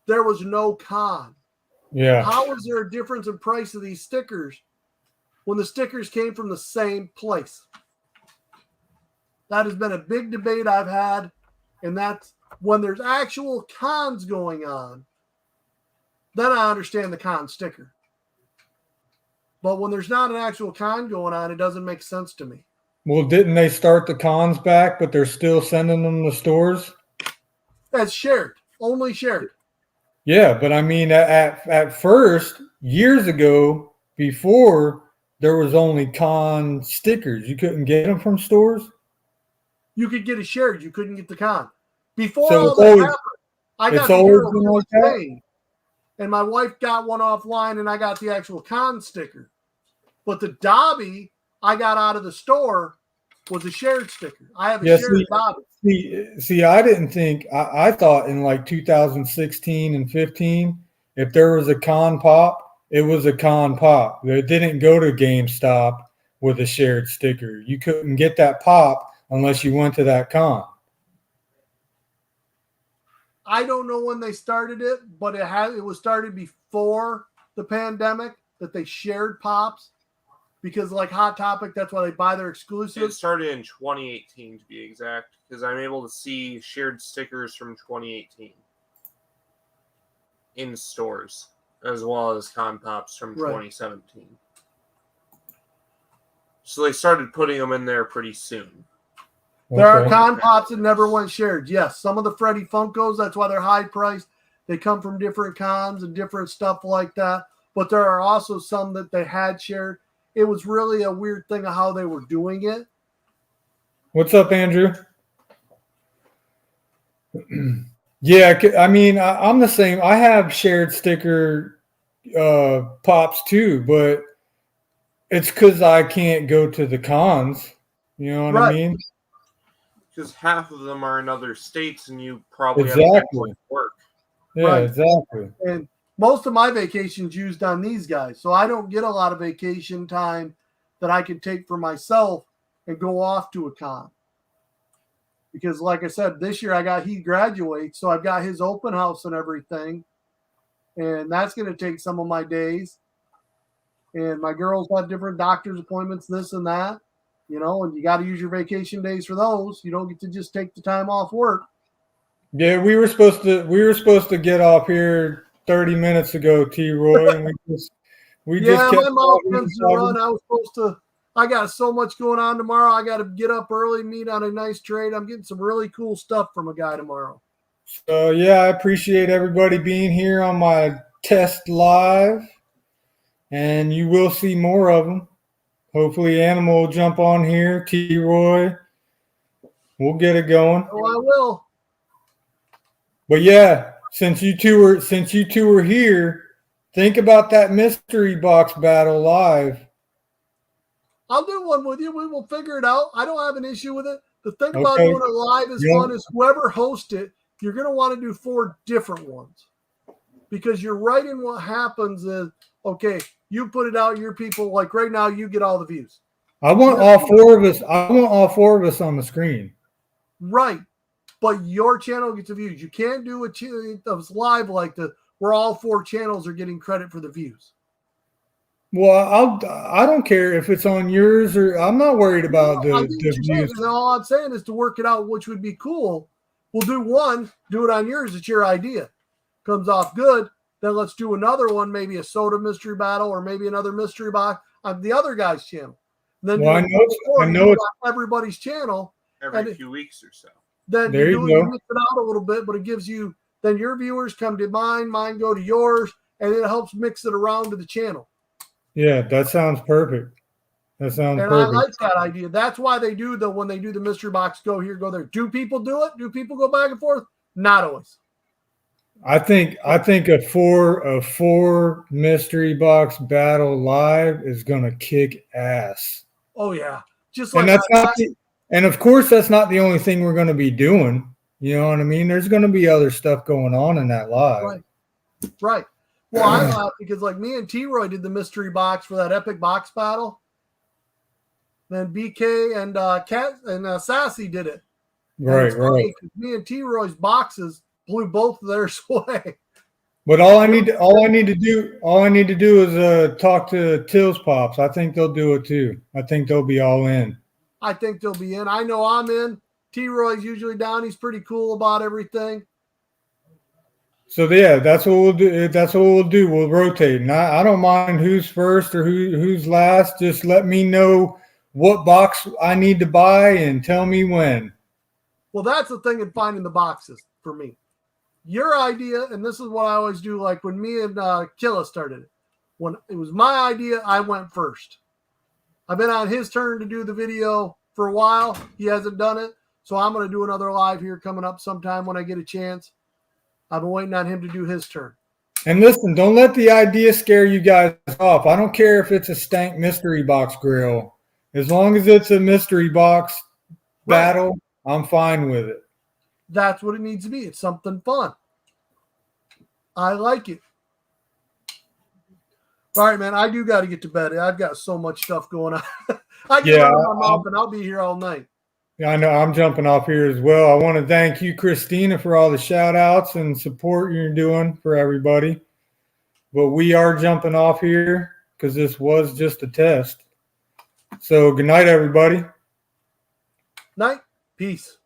There was no con. Yeah. How is there a difference in price of these stickers when the stickers came from the same place? That has been a big debate I've had, and that's when there's actual cons going on, then I understand the con sticker. But when there's not an actual con going on, it doesn't make sense to me. Well, didn't they start the cons back, but they're still sending them to stores? That's shared, only shared. Yeah, but I mean, at first, years ago, before, there was only con stickers. You couldn't get them from stores? You could get a shared. You couldn't get the con. Before So all that happened, I got the hero like that? thing, and my wife got one offline, and I got the actual con sticker. But the Dobby I got out of the store was a shared sticker. I have a shared Dobby. See, I didn't think, I thought in like 2016 and 15, if there was a con pop, it was a con pop. It didn't go to GameStop with a shared sticker. You couldn't get that pop unless you went to that con. I don't know when they started it, but it was started before the pandemic that they shared pops because like Hot Topic, that's why they buy their It exclusives. started in 2018 to be exact, because I'm able to see shared stickers from 2018 in stores, as well as con pops from 2017. So they started putting them in there pretty soon. There are con pops that never went shared. Yes, some of the Freddy Funkos, that's why they're high priced. They come from different cons and different stuff like that. But there are also some that they had shared. It was really a weird thing of how they were doing it. What's up, Andrew? Yeah, I mean, I'm the same. I have shared sticker pops too, but it's because I can't go to the cons. You know what I Right. mean? Because half of them are in other states, and you probably have Exactly. to work. Yeah, Right. exactly. And most of my vacation's used on these guys. So I don't get a lot of vacation time that I can take for myself and go off to a con. Because like I said, this year he graduates, so I've got his open house and everything. And that's going to take some of my days. And my girls have different doctor's appointments, this and that, and you got to use your vacation days for those. You don't get to just take the time off work. Yeah, we were supposed to get off here 30 minutes ago, T. Roy, and we just kept my mouth talking and tends to run. talking. I got so much going on tomorrow. I got to get up early, meet on a nice trade. I'm getting some really cool stuff from a guy tomorrow. So yeah, I appreciate everybody being here on my test live, and you will see more of them. Hopefully, Animal will jump on here. T. Roy, we'll get it going. Oh, I will. But yeah, since you two were here, think about that mystery box battle live. I'll do one with you. We will figure it out. I don't have an issue with it. The thing about Okay. doing it live is fun is whoever hosts it, you're going to want to do 4 different ones because you're right in what happens is, okay, you put it out, your people, like right now, you get all the views. I want all 4 of us. I want all 4 of us on the screen. Right. But your channel gets the views. You can't do a live like this where all 4 channels are getting credit for the views. Well, I don't care if it's on yours or I'm not worried about the views. All I'm saying is to work it out, which would be cool. We'll do one, do it on yours. It's your idea. Comes off good. Then let's do another one, maybe a soda mystery battle or maybe another mystery box on the other guy's channel. And then Well, I know it's on everybody's channel. Every few weeks or so. Then there you go. mix it out a little bit, but it gives you, then your viewers come to mine go to yours, and it helps mix it around to the channel. Yeah, that sounds perfect. Perfect. I like that idea. That's why they do when they do the mystery box, go here, go there. Do people do it? Do people go back and forth? Not always. I think a four mystery box battle live is gonna kick ass. Oh yeah, just like and of course that's not the only thing we're gonna be doing. You know what I mean? There's gonna be other stuff going on in that live. Right. Well, I laugh because like me and T. Roy did the mystery box for that epic box battle. Then BK and Cat and Sassy did it. Right. Me and T. Roy's boxes blew both of theirs away. But all I need to do is talk to Till's Pops. I think they'll do it too. I think they'll be all in. I think they'll be in. I know I'm in. T. Roy's usually down. He's pretty cool about everything. So yeah, that's what we'll do. We'll rotate. And I don't mind who's first or who's last. Just let me know what box I need to buy and tell me when. Well, that's the thing in finding the boxes for me. Your idea, and this is what I always do, like when me and Killa started it. When it was my idea, I went first. I've been on his turn to do the video for a while. He hasn't done it. So I'm going to do another live here coming up sometime when I get a chance. I've been waiting on him to do his turn. And listen, don't let the idea scare you guys off. I don't care if it's a stank mystery box grill. As long as it's a mystery box battle, I'm fine with it. That's what it needs to be. It's something fun. I like it. All right, man. I do got to get to bed. I've got so much stuff going on. I get out of my mouth and I'll be here all night. Yeah, I know. I'm jumping off here as well. I want to thank you, Christina, for all the shout outs and support you're doing for everybody. But we are jumping off here because this was just a test. So good night, everybody. Night. Peace.